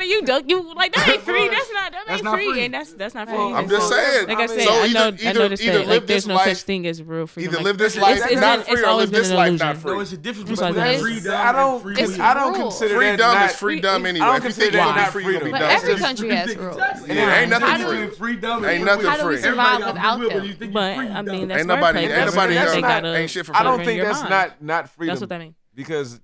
you duck. You like that ain't free. That That's ain't not free, free. and that's not free. Well, either. I'm just saying. Like I said, So I either noticed that. live Like, there's this no such life, thing as real freedom. either Like, live this it's- life it's not been- free it's or always live been this an life illusion. not No, free. it's a difference It's like between that. freedom I don't. and free It's will. I don't rules. consider Freedom that not is freedom anyway. I don't If you consider think you're that gonna be not free, you're gonna be freedom. But dumb. every country has rules. Yeah, ain't nothing How do free. we- Freedom Ain't nothing How do we free. survive without them? But I mean, that's Ain't nobody- wordplay. ain't nobody That's else- they gotta ain't shit for I free. don't flavor think your that's mind. not freedom. That's what that means. Because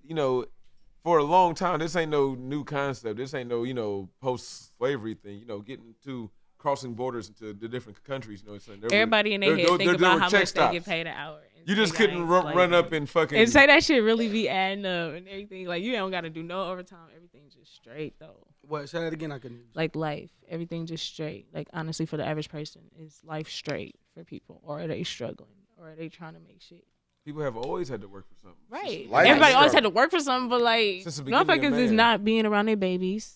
for a long time, this ain't no new concept. This ain't no post-slavery thing. Getting to crossing borders into the different countries. Everybody in their head think about how much they get paid an hour. And You just think I couldn't ain't run up and fucking. and say that shit really be adding up and everything. Like you don't got to do no overtime. Everything's just straight though. What? Say that again. I couldn't. Like life, everything just straight. Like honestly, for the average person, is life straight for people, or are they struggling, or are they trying to make shit? People have always had to work for something. Right. Life is Everybody always had struggle. to work for something, but like Since the beginning of motherfuckers is man. not being around their babies.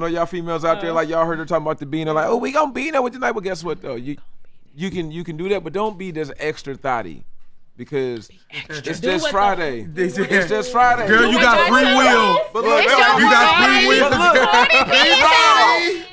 know y'all females out there, like y'all heard her talking about the being like, oh, we gonna be in there with tonight. But guess what though? You can do that, but don't be this extra thotty. because it's Do just what the- Friday. It's just Friday. Girl, you got free will. But look, It's your You got birthday. free will. but look,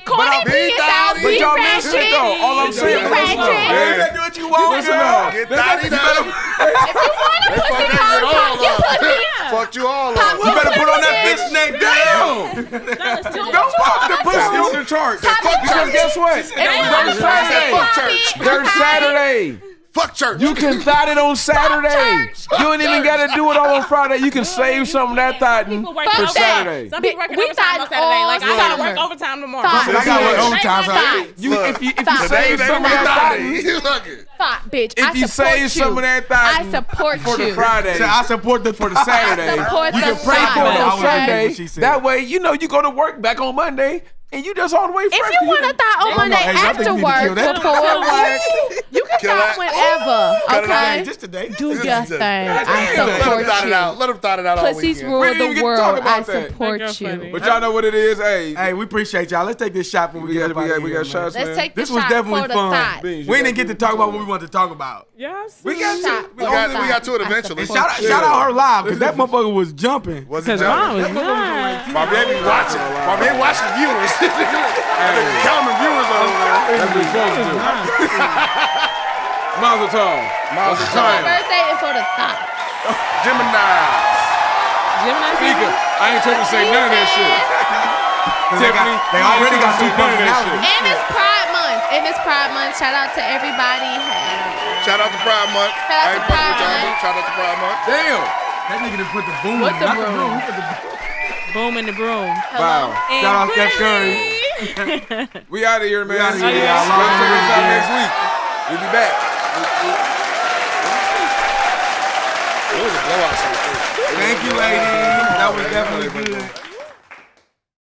Cardi B is out. but y'all missed it though. All I'm saying is, Ratchet. yeah, Do what you want, listen girl. up. Get thotty now. If you want a pussy pop, pop your pussy. Fucked you all Pop up. You better put on that bitch neck down. Don't pop the pussy on the charts. Because guess what? There's Saturday. Fuck church. There's Saturday. Fuck church. You can thought it on Saturday. You don't even got to do it all on Friday. You can save some of that thotting People work for overtime. Saturday. Some people working We overtime on thought Saturday. Like I all gotta summer. work overtime tomorrow. Thought. I got one overtime. Thought. You, if you Thought. save some of that thotting, Look it. Thought, bitch. if you save some of that thotting I support for the you. Friday, I support the for the Saturday, support you the can pray for it Friday. on Okay. Sunday. She said. That way, you know you go to work back on Monday and you just all the way fresh. If you want to thought on Monday Hey, I think after you need to kill work, that. before work, you can Kill thought that. whenever. Okay. Just today. Do your thing. I Let him support thought it out. you. Let him thought it out all Pussies weekend. rule We didn't even the get to talk world. about I that. support That girl funny. you. But y'all know what it is. Hey, Hey, we appreciate y'all. Let's take this shot when we get up out of here, we got man. shots, man. Let's take This the was shot definitely for the fun. thought. Beans, We you didn't gotta get to do talk it. about what we wanted to talk about. Yes. We got Shot to. for We got the to it thought. eventually. I support Shout out her live because that motherfucker was jumping. Was it Cause mom jumping? was not. My baby watching. My baby watching the viewers. Common viewers over there. That's what it's supposed to do. Mazel tov. Mazel For my tov. birthday and for the thought. Gemini. Gemini Speaker, season? I ain't told you to say none of that shit. Tiffany, They already got two none of that personalities. shit. And it's Pride Month. And it's Pride Month. Shout out to everybody. Shout out to Pride Month. Shout out I ain't to fucking with Pride y'all. Month. Shout out to Pride Month. Damn. That nigga done put the boom. What the not broom? He put the Boom in the broom. Wow. And Shout out Steph Curry. We out of here, man. outta here, y'all. We'll check us out Yeah. next week. We'll be back. It was a blowout. Thank you, ladies. That was definitely good.